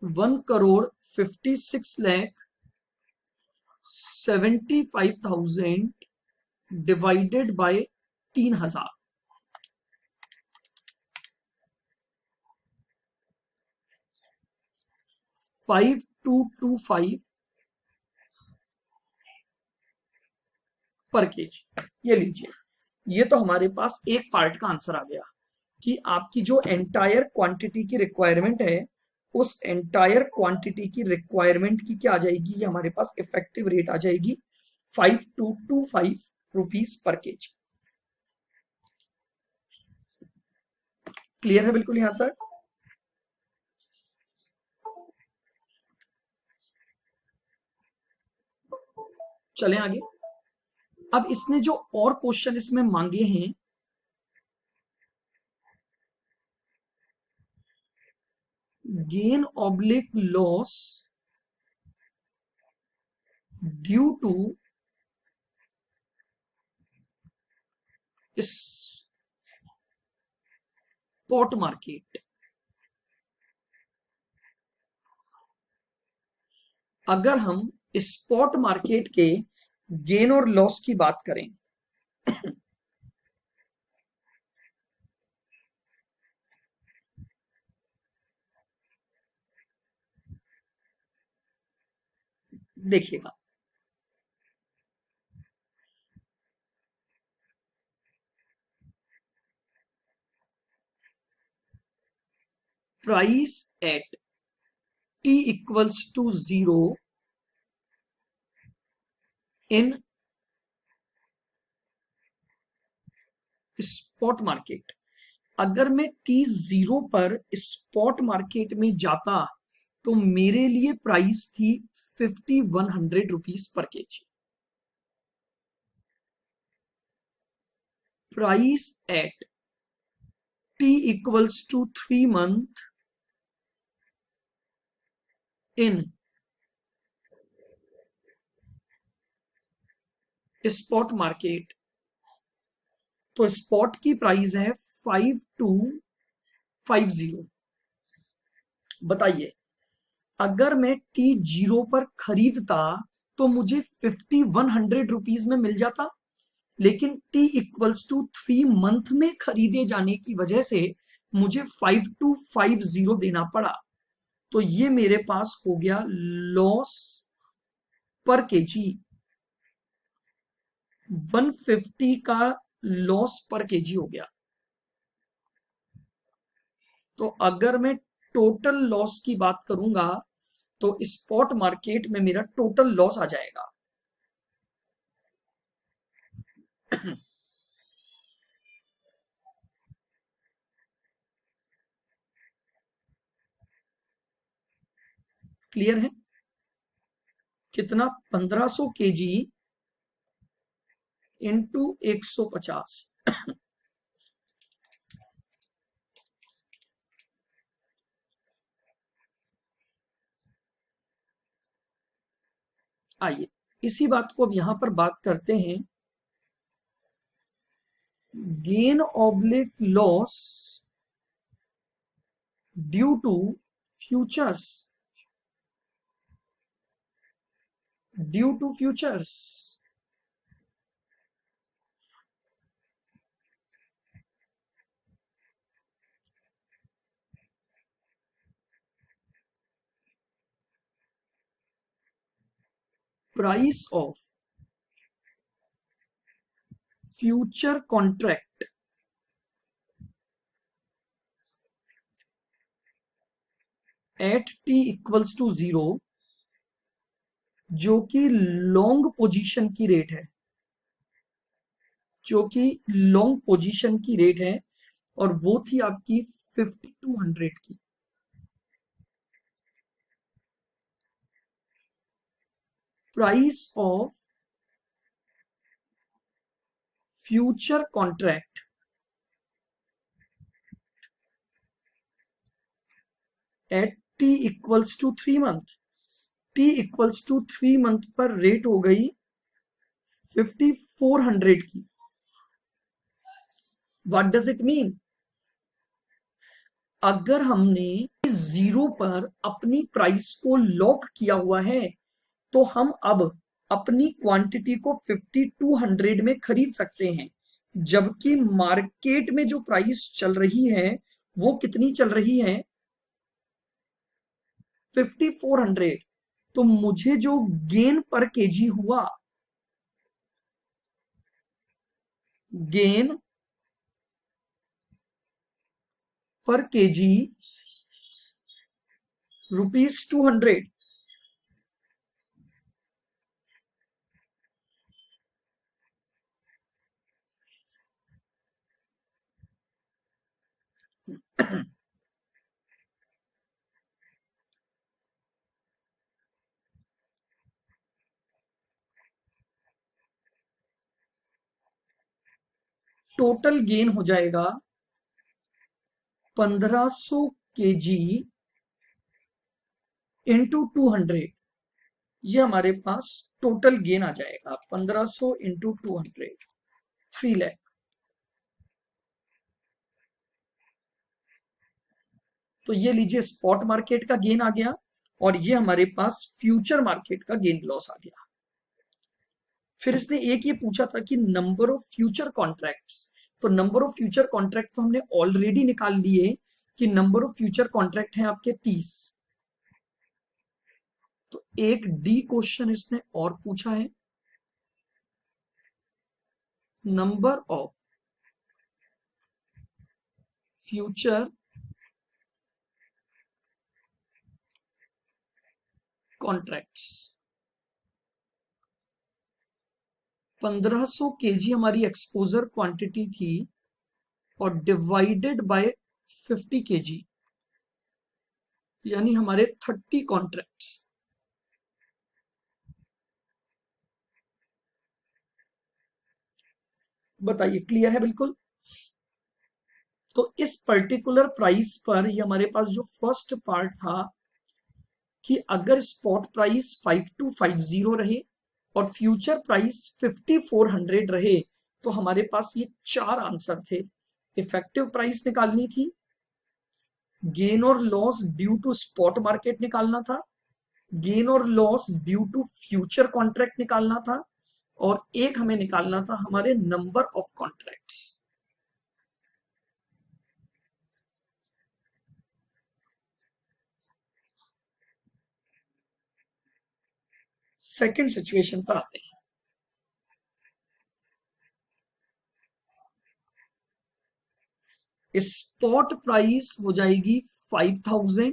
[SPEAKER 1] 1,56,75,000 डिवाइडेड बाय 3000। 5225 पर केजी। ये लीजिए, ये तो हमारे पास एक पार्ट का आंसर आ गया कि आपकी जो एंटायर क्वांटिटी की रिक्वायरमेंट है, उस एंटायर क्वांटिटी की रिक्वायरमेंट की क्या आ जाएगी, ये हमारे पास इफेक्टिव रेट आ जाएगी 5225 रुपीज पर केजी। क्लियर है बिल्कुल यहां तक? चलें आगे। अब इसने जो और क्वेश्चन इसमें मांगे हैं, gain oblique loss due to spot market. अगर हम स्पॉट मार्केट के गेन और लॉस की बात करें, देखिएगा, price at t equals to 0 in spot market. अगर मैं t0 पर स्पॉट मार्केट में जाता तो मेरे लिए प्राइस थी 5100 रुपीज पर KG. Price at t equals to 3 month in spot market, तो स्पॉट की प्राइस है 5250। बताइए, अगर मैं t0 पर खरीदता तो मुझे 5100 रुपीज में मिल जाता, लेकिन t इक्वल्स टू 3 मंथ में खरीदे जाने की वजह से मुझे 5250 देना पड़ा। तो ये मेरे पास हो गया लॉस पर केजी, 150 का लॉस पर केजी हो गया। तो अगर मैं टोटल लॉस की बात करूंगा तो स्पॉट मार्केट में मेरा टोटल लॉस आ जाएगा क्लियर है? कितना? 1500 केजी इंटू 150। आइए इसी बात को अब यहां पर बात करते हैं, gain oblique loss due to futures, due to futures. Price of future contract at t equals to 0, जो कि लॉन्ग पोजीशन की रेट है, जो कि लॉन्ग पोजीशन की रेट है, और वो थी आपकी 5200 की। Price of future contract at t equals to 3 month, t equals to 3 month पर रेट हो गई 5400 की। What does it mean? अगर हमने 0 पर अपनी प्राइस को लॉक किया हुआ है तो हम अब अपनी क्वांटिटी को 5200 में खरीद सकते हैं, जबकि मार्केट में जो प्राइस चल रही है वो कितनी चल रही है? 5400, तो मुझे जो गेन पर केजी हुआ, गेन पर केजी ₹200। टोटल गेन हो जाएगा 1500 केजी इंटू 200। ये हमारे पास टोटल गेन आ जाएगा 1500 इंटू 200, 3 लाख। तो ये लीजिए स्पॉट मार्केट का गेन आ गया, और ये हमारे पास फ्यूचर मार्केट का गेन लॉस आ गया। फिर इसने एक ये पूछा था कि नंबर ऑफ फ्यूचर कॉन्ट्रैक्ट्स, तो नंबर ऑफ फ्यूचर कॉन्ट्रैक्ट तो हमने ऑलरेडी निकाल लिए कि नंबर ऑफ फ्यूचर कॉन्ट्रैक्ट हैं आपके 30। तो एक डी क्वेश्चन इसने और पूछा है, number of future contracts. 1500 KG हमारी एक्सपोजर क्वांटिटी थी, और डिवाइडेड बाय 50 केजी, यानी हमारे 30 कॉन्ट्रैक्ट्स। बताइए क्लियर है बिल्कुल। तो इस पर्टिकुलर प्राइस पर ये हमारे पास जो फर्स्ट पार्ट था कि अगर स्पॉट प्राइस 5250 रहे और फ्यूचर प्राइस 5400 रहे, तो हमारे पास ये 4 आंसर थे। इफेक्टिव प्राइस निकालनी थी, गेन और loss due to spot market निकालना था, गेन और loss due to future contract निकालना था, और एक हमें निकालना था हमारे number of contracts. Second situation पर आते हैं। स्पॉट प्राइस हो जाएगी 5000,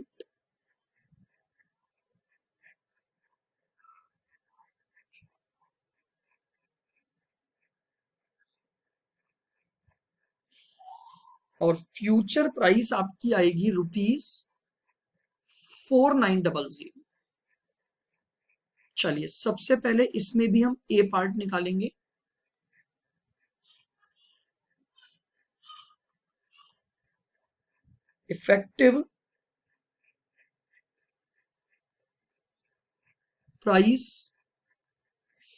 [SPEAKER 1] और फ्यूचर प्राइस आपकी आएगी ₹4900। चलिए सबसे पहले इसमें भी हम ए पार्ट निकालेंगे। Effective price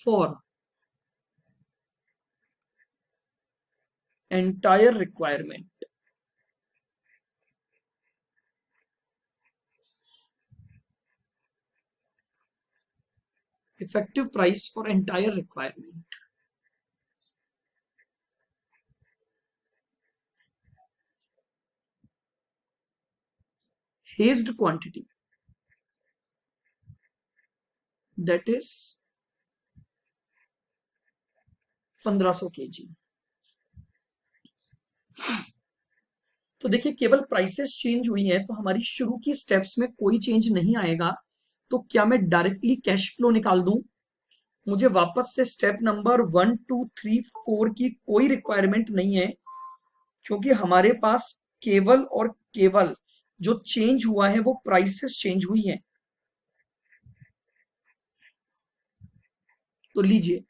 [SPEAKER 1] for entire requirement, effective price for entire requirement, hedged quantity, that is 1500 KG. तो देखिए केवल प्राइसेस चेंज हुई हैं, तो हमारी शुरू की स्टेप्स में कोई चेंज नहीं आएगा। तो क्या मैं डायरेक्टली कैश फ्लो निकाल दूं? मुझे वापस से स्टेप नंबर 1 2 3 4 की कोई रिक्वायरमेंट नहीं है, क्योंकि हमारे पास केवल और केवल जो चेंज हुआ है वो प्राइसेस चेंज हुई है। तो लीजिए,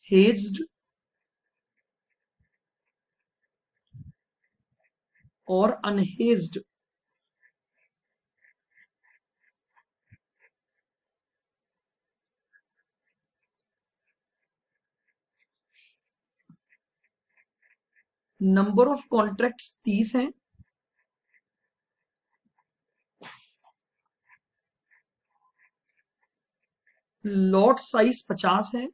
[SPEAKER 1] हेज्ड और अनहेज्ड नंबर ऑफ कॉन्ट्रैक्ट्स 30 हैं, लॉट साइज 50 है,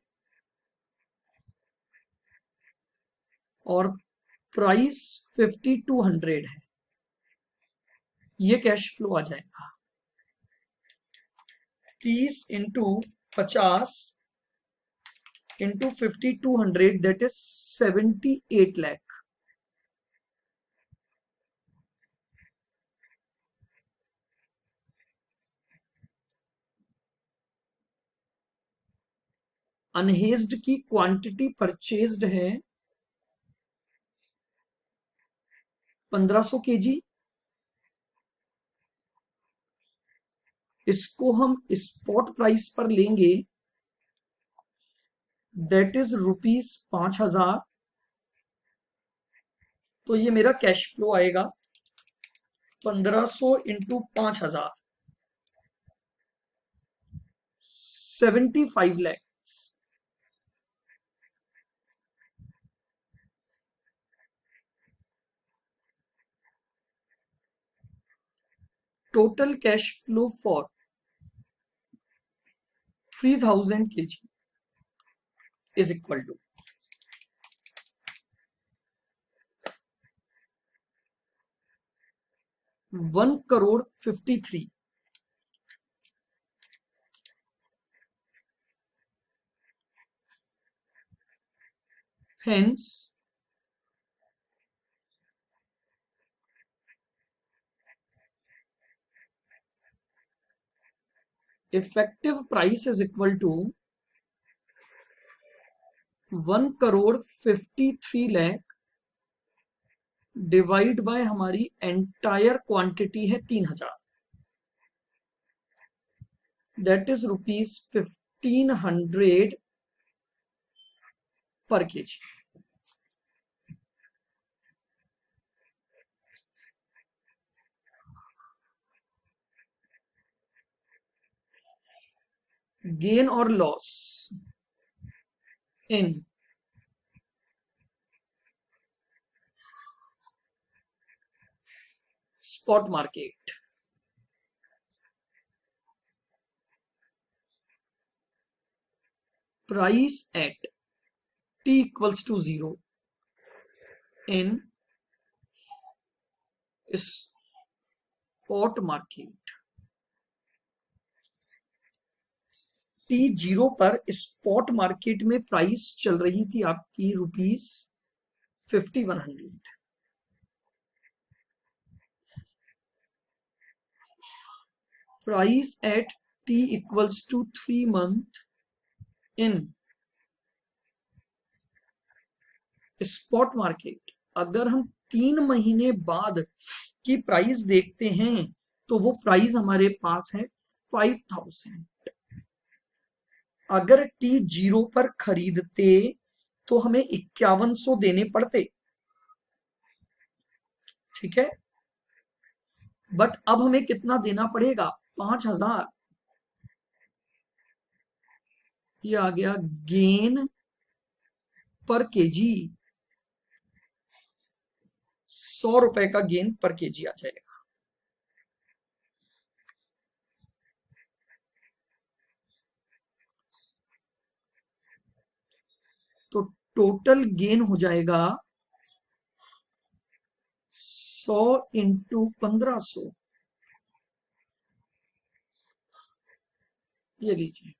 [SPEAKER 1] और प्राइस 5200 है, ये कैश फ्लो आ जाएगा 30 into 50 into 5200, that is 78 lakh. Unhedged की क्वांटिटी परचेज्ड है 1500 केजी। इसको हम स्पॉट प्राइस पर लेंगे, दैट इज ₹5000। तो ये मेरा कैश फ्लो आएगा 1500 into 5000, 75 lakh. Total cash flow for 3000 kg is equal to 1,53,00,000। Hence, effective price is equal to 1,53,00,000 divide by हमारी एंटायर क्वांटिटी है 3000, दैट इज ₹1500 पर केजी। गेन और loss in spot market. Price at t equals to 0 in spot market. T0 पर spot market में price चल रही थी आपकी ₹5100। Price at t equals to 3 month in spot market. अगर हम 3 महीने बाद की प्राइस देखते हैं तो वो प्राइस हमारे पास है 5000। अगर T0 पर खरीदते तो हमें 5100 देने पड़ते, ठीक है। बट अब हमें कितना देना पड़ेगा? 5000। ये आ गया गेन पर केजी, 100 रुपए का गेन पर केजी आ जाएगा। तो टोटल गेन हो जाएगा 100 इंटू 1500। ये लीजिए,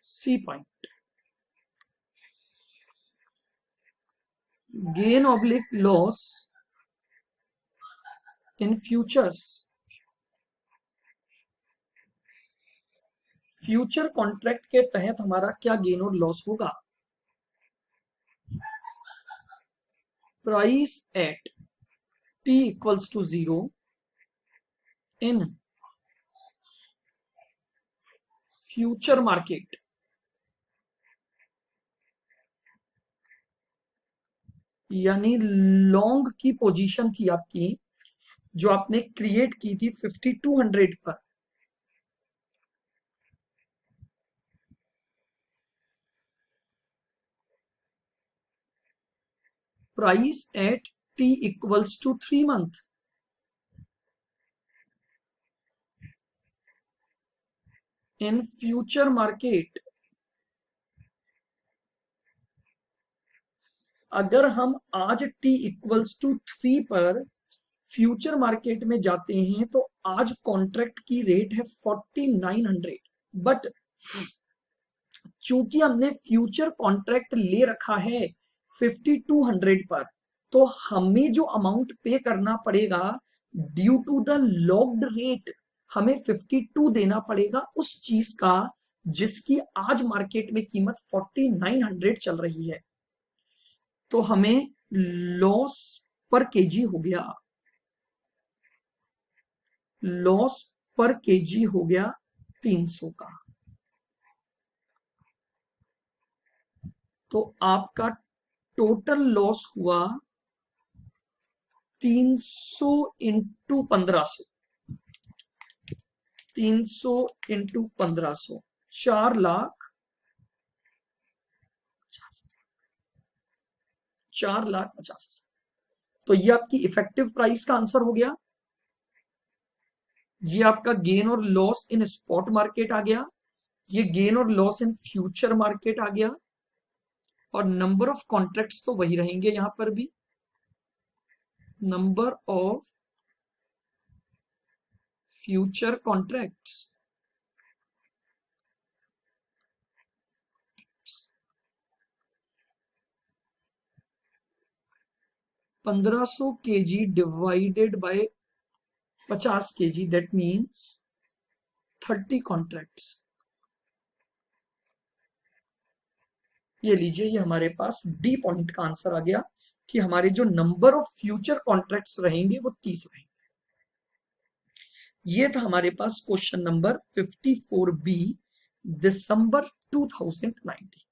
[SPEAKER 1] C point. Gain oblique loss in futures. Future contract के तहत हमारा क्या गेन और लॉस होगा? Price at t equals to 0 in future market. यानी लॉन्ग की पोजीशन थी आपकी जो आपने क्रिएट की थी 5200 पर। Price at t equals to 3 month। In future market अगर हम आज t इक्वल्स टू 3 पर फ्यूचर मार्केट में जाते हैं तो आज कॉन्ट्रैक्ट की रेट है 4900, बट चूंकि हमने फ्यूचर कॉन्ट्रैक्ट ले रखा है 5200 पर, तो हमें जो अमाउंट पे करना पड़ेगा due to the locked rate, हमें 52 देना पड़ेगा उस चीज का जिसकी आज मार्केट में कीमत 4900 चल रही है। तो हमें लॉस पर केजी हो गया, लॉस पर केजी हो गया 300 का। तो आपका टोटल लॉस हुआ 300 इंटू 1500, 300 इंटू 1500, 4,50,000। तो ये आपकी इफेक्टिव प्राइस का आंसर हो गया। ये आपका गेन और लॉस इन स्पॉट मार्केट आ गया, ये गेन और लॉस इन फ्यूचर मार्केट आ गया, और नंबर ऑफ कॉन्ट्रैक्ट्स तो वही रहेंगे यहां पर भी, number of future contracts. ₹1500 kg divided by 50 kg, that means 30 contracts. ये लीजिए, ये हमारे पास डी पॉइंट का आंसर आ गया कि हमारे जो नंबर ऑफ फ्यूचर कॉन्ट्रैक्ट्स रहेंगे वो 30 रहेंगे। ये था हमारे पास क्वेश्चन नंबर 54B दिसंबर 2019।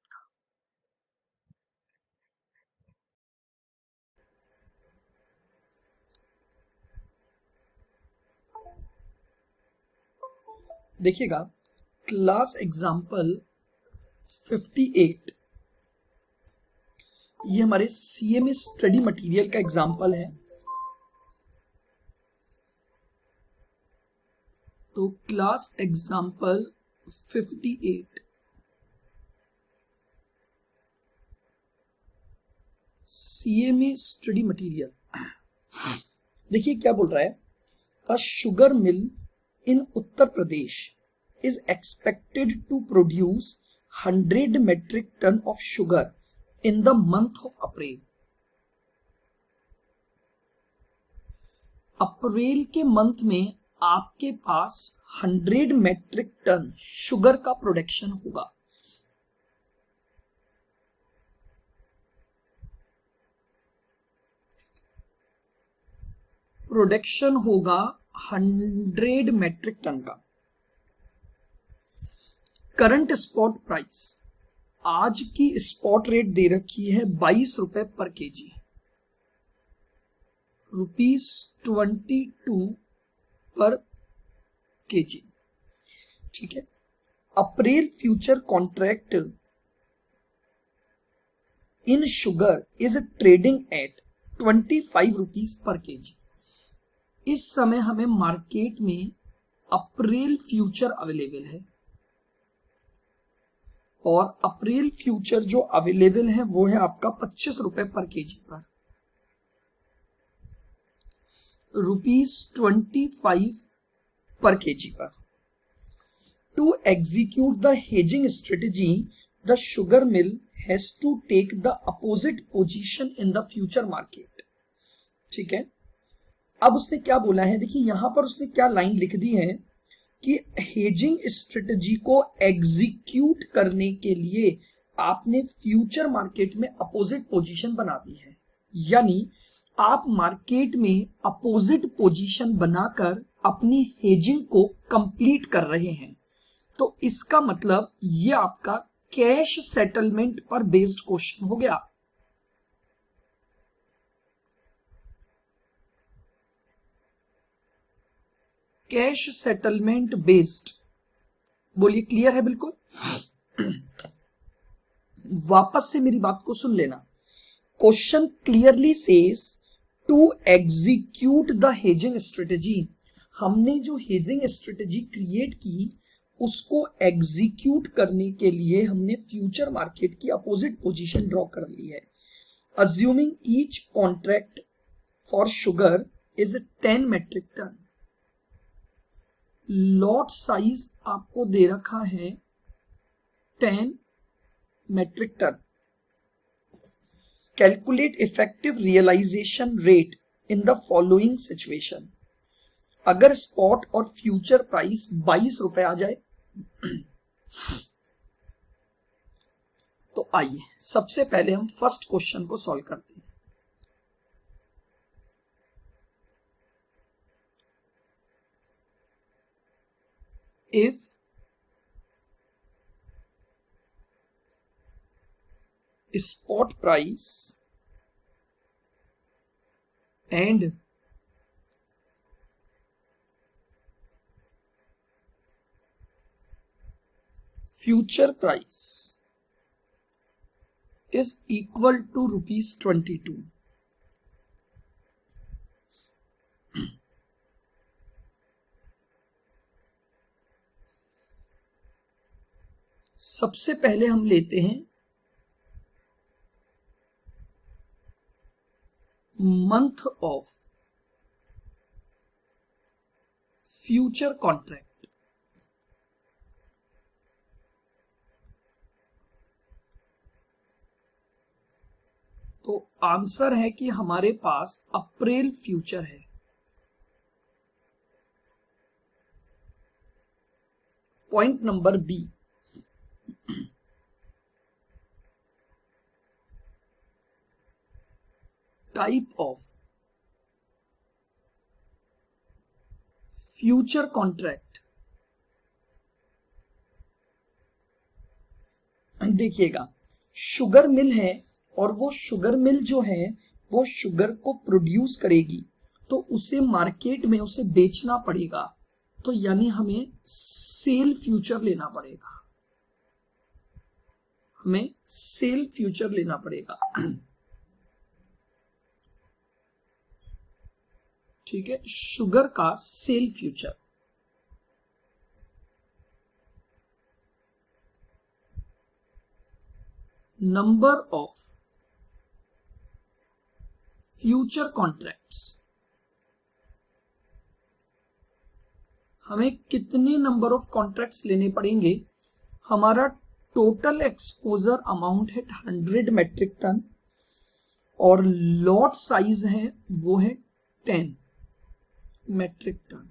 [SPEAKER 1] देखिएगा, क्लास एग्जाम्पल 58, ये हमारे सीएमए स्टडी मटेरियल का एग्जाम्पल है। तो class example 58 CMA study material. देखिए क्या बोल रहा है, a sugar mill in Uttar Pradesh is expected to produce 100 metric ton of sugar in the month of April. अप्रैल के मंथ में आपके पास 100 मेट्रिक टन शुगर का प्रोडक्शन होगा। प्रोडक्शन होगा 100 मेट्रिक टन का। करंट स्पॉट प्राइस, आज की स्पॉट रेट दे रखी है 22 रुपए पर केजी, ₹22 पर केजी। ठीक है। April future contract in sugar is trading at 25 rupees पर केजी। इस समय हमें मार्केट में अप्रैल फ्यूचर अवेलेबल है, और अप्रैल फ्यूचर जो अवेलेबल है वो है आपका 25 रुपए पर केजी पर, ₹25 पर केजी पर। To execute the hedging strategy the sugar mill has to take the opposite position in the future market. ठीक है। अब उसने क्या बोला है, देखिए यहां पर उसने क्या लाइन लिख दी है कि हेजिंग स्ट्रेटजी को एग्जीक्यूट करने के लिए आपने फ्यूचर मार्केट में अपोजिट पोजीशन बना दी है, यानी आप मार्केट में अपोजिट पोजीशन बनाकर अपनी हेजिंग को कंप्लीट कर रहे हैं। तो इसका मतलब ये आपका कैश सेटलमेंट पर बेस्ड क्वेश्चन हो गया। कैश सेटलमेंट बेस्ड, बोलिए क्लियर है बिल्कुल। वापस से मेरी बात को सुन लेना। Question clearly says to execute the hedging strategy. हमने जो हेजिंग स्ट्रेटेजी क्रिएट की उसको एग्जीक्यूट करने के लिए हमने फ्यूचर मार्केट की अपोजिट पोजीशन ड्रॉ कर ली है। Assuming each contract for sugar is 10 metric ton, lot size आपको दे रखा है 10 metric ton. Calculate effective realisation rate in the following situation. अगर स्पॉट और फ्यूचर प्राइस 22 रुपए आ जाए तो आइए सबसे पहले हम फर्स्ट क्वेश्चन को सॉल्व करते हैं। If spot price and future price is equal to ₹22, सबसे पहले हम लेते हैं मंथ ऑफ फ्यूचर कॉन्ट्रैक्ट। तो आंसर है कि हमारे पास अप्रैल फ्यूचर है। Point number B, type of future contract. देखिएगा शुगर मिल है और वो शुगर मिल जो है वो शुगर को प्रोड्यूस करेगी तो उसे मार्केट में उसे बेचना पड़ेगा, तो यानी हमें सेल फ्यूचर लेना पड़ेगा, हमें सेल फ्यूचर लेना पड़ेगा। ठीक है, शुगर का sell future. Number of future contracts, हमें कितने नंबर ऑफ कॉन्ट्रैक्ट्स लेने पड़ेंगे। हमारा टोटल एक्सपोजर अमाउंट है 100 मेट्रिक टन और लॉट साइज है वो है 10 मेट्रिक टन।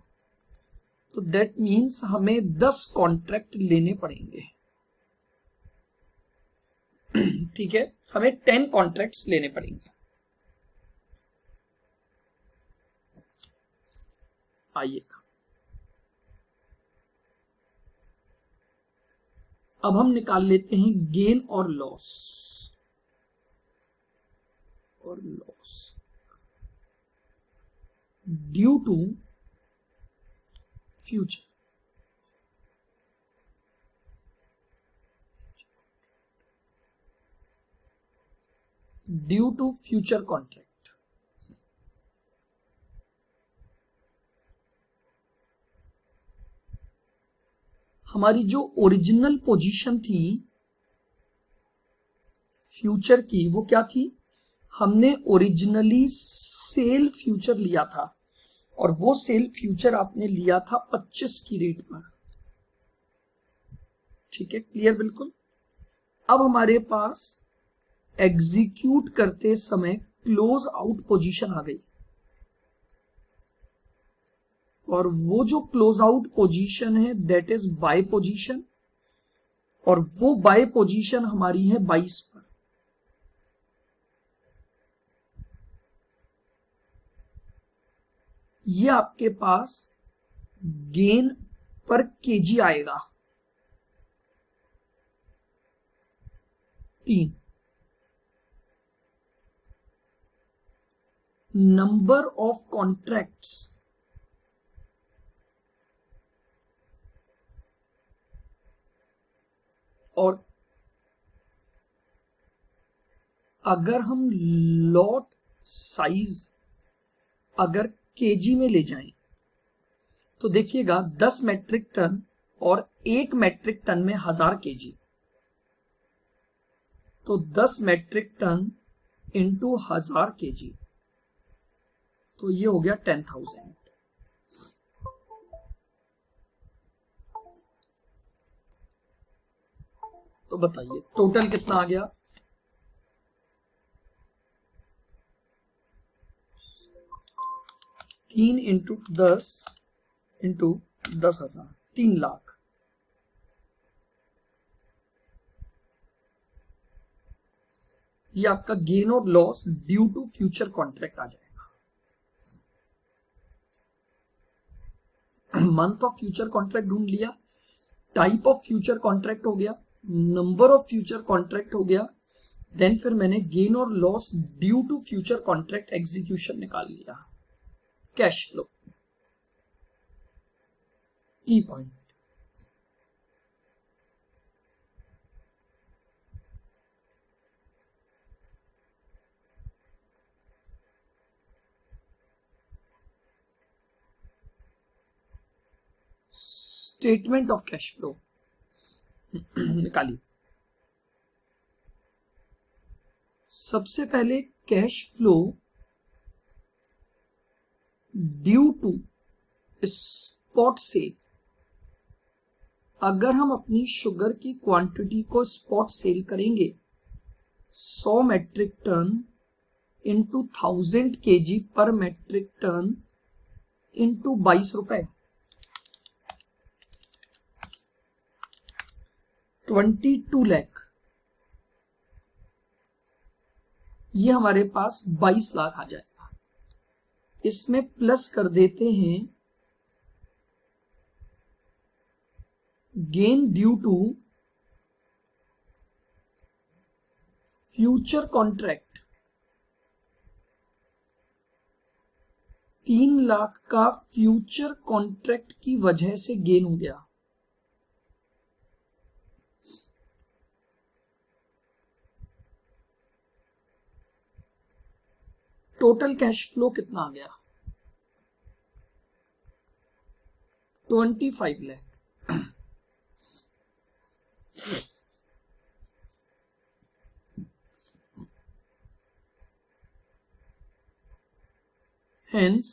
[SPEAKER 1] तो दैट मीन्स हमें 10 कॉन्ट्रैक्ट लेने पड़ेंगे। ठीक है, हमें 10 कॉन्ट्रैक्ट्स लेने पड़ेंगे। आइएगा अब हम निकाल लेते हैं गेन और loss due to future. Due to future contract हमारी जो ओरिजिनल पोजीशन थी फ्यूचर की वो क्या थी, हमने ओरिजिनली सेल फ्यूचर लिया था और वो सेल फ्यूचर आपने लिया था 25 की रेट पर। ठीक है, क्लियर बिल्कुल। अब हमारे पास एग्जीक्यूट करते समय क्लोज आउट पोजीशन आ गई और वो जो क्लोज आउट पोजीशन है दैट इज बाय पोजीशन और वो बाय पोजीशन हमारी है 22 पर। ये आपके पास गेन पर केजी आएगा 3। नंबर ऑफ कॉन्ट्रैक्ट्स और अगर हम लॉट साइज अगर केजी में ले जाएं तो देखिएगा 10 मेट्रिक टन और 1 मेट्रिक टन में 1000 केजी, तो 10 मेट्रिक टन इंटू 1000 केजी, तो ये हो गया 10,000। तो बताइए टोटल कितना आ गया? तीन इंटू 10 इंटू 10,000, 3 लाख। ये आपका गेन और loss due to future contract आ जाएगा। मंथ ऑफ फ्यूचर कॉन्ट्रैक्ट ढूंढ लिया, टाइप ऑफ फ्यूचर कॉन्ट्रैक्ट हो गया, नंबर ऑफ फ्यूचर कॉन्ट्रैक्ट हो गया, देन फिर मैंने गेन और loss due to future contract execution निकाल लिया। Cash flow, E point. Statement of cash flow निकालिए। सबसे पहले cash flow due to spot sale. अगर हम अपनी शुगर की क्वांटिटी को स्पॉट सेल करेंगे 100 मेट्रिक टन इंटू 1000 केजी पर मेट्रिक टन इंटू 22 रुपए, 22 लाख, ये हमारे पास 22 लाख आ जाएगा। इसमें प्लस कर देते हैं gain due to future contract, 3 lakh का फ्यूचर कॉन्ट्रैक्ट की वजह से गेन हो गया। टोटल कैश फ्लो कितना आ गया? 25 lakh. Hence,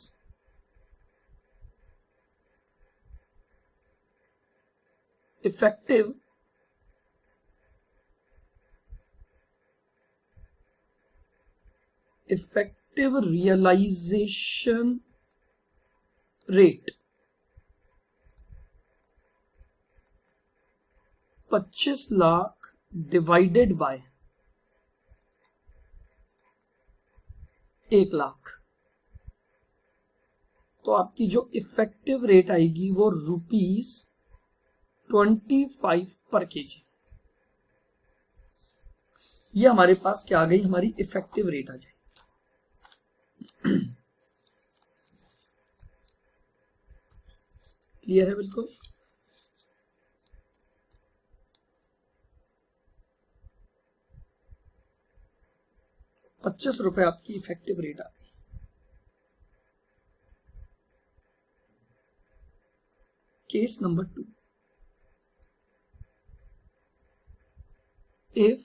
[SPEAKER 1] effective realization rate 25 lakh divided by 1 lakh, तो आपकी जो इफेक्टिव रेट आएगी वो ₹25 पर केजी। ये हमारे पास क्या आ गई? हमारी इफेक्टिव रेट आ जाएगी। क्लियर है बिल्कुल? ₹25 आपकी इफेक्टिव रेट आ गई। Case number 2, if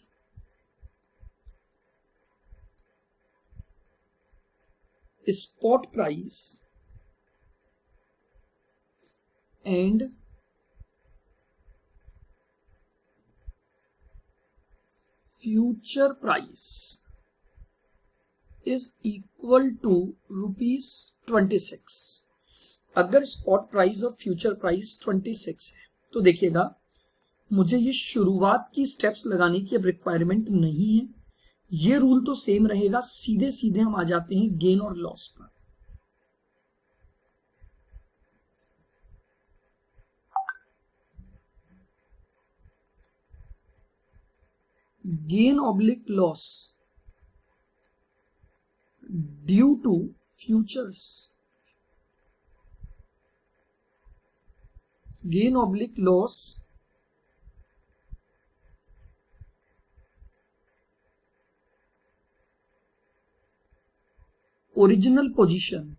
[SPEAKER 1] spot price and future price is equal to ₹26। अगर स्पॉट प्राइस और फ्यूचर प्राइस 26 है तो देखिएगा मुझे ये शुरुआत की स्टेप्स लगाने की अब रिक्वायरमेंट नहीं है। ये रूल तो सेम रहेगा, सीधे सीधे हम आ जाते हैं गेन और लॉस पर। Gain oblique loss due to futures, gain oblique loss original position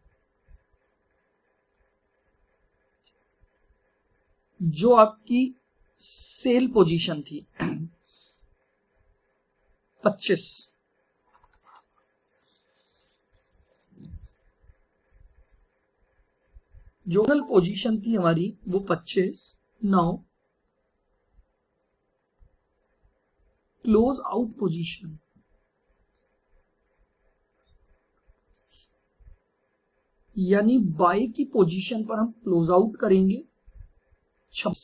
[SPEAKER 1] जो आपकी सेल पोजीशन थी 25, जो पोजीशन थी हमारी वो 25। नाउ क्लोज आउट पोजीशन, यानी बाय की पोजीशन पर हम क्लोज आउट करेंगे 26।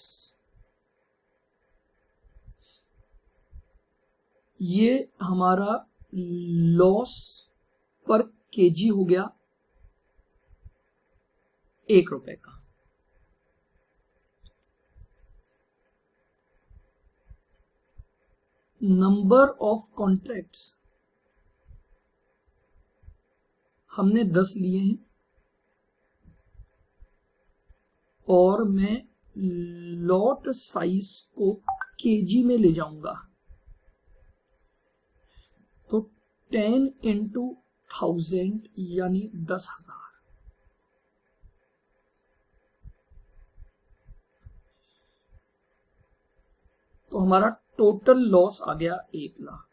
[SPEAKER 1] ये हमारा लॉस पर केजी हो गया 1 रुपए का। नंबर ऑफ कॉन्ट्रैक्ट्स हमने 10 लिए हैं और मैं लॉट साइज को केजी में ले जाऊंगा, तो 10 इंटू 1000 यानी 10,000। तो हमारा टोटल लॉस आ गया 1 लाख।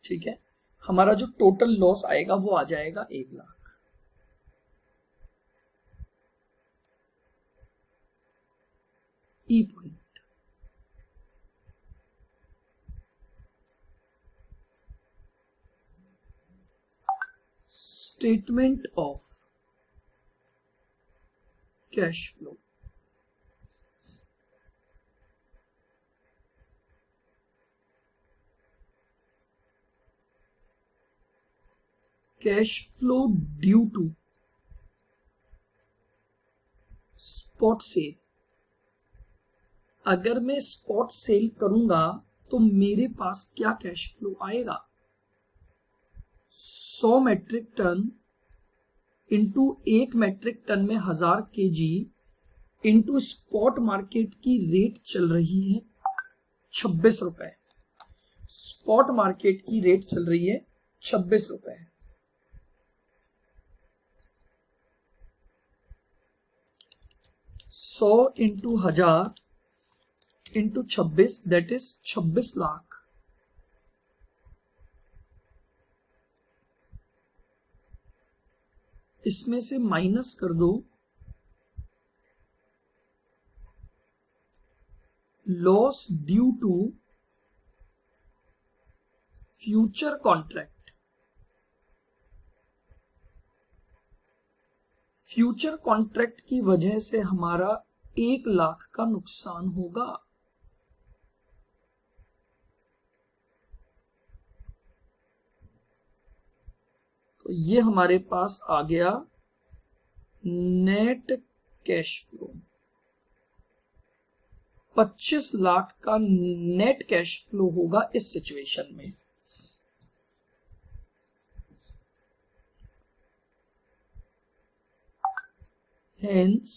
[SPEAKER 1] ठीक है, हमारा जो टोटल लॉस आएगा वो आ जाएगा 1 lakh. E point, statement of cash flow. Cash flow due to spot sale. अगर मैं स्पॉट सेल करूंगा तो मेरे पास क्या कैश फ्लो आएगा, 100 metric ton into 1 metric ton में 1000 केजी इंटू स्पॉट मार्केट की रेट चल रही है 26 रुपए। स्पॉट मार्केट की रेट चल रही है 26 रुपए। सौ into 1000 into 26 that is 26 lakh. इसमें से माइनस कर दो loss due to future contract. Future contract की वजह से हमारा 1 लाख का नुकसान होगा। तो ये हमारे पास आ गया नेट कैश फ्लो। 25 लाख का नेट कैश फ्लो होगा इस सिचुएशन में। हेंस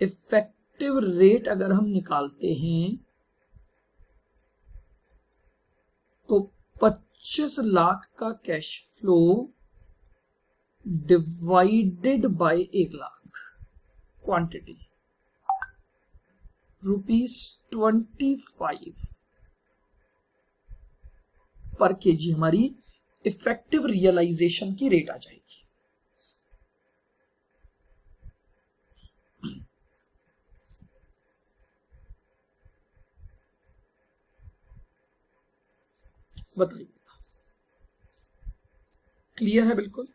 [SPEAKER 1] इफेक्टिव रेट अगर हम निकालते हैं तो 25 लाख का cash flow divided by 1 lakh quantity ₹25 पर केजी हमारी इफेक्टिव रियलाइजेशन की रेट आ जाएगी। बताइए, क्लियर है बिल्कुल?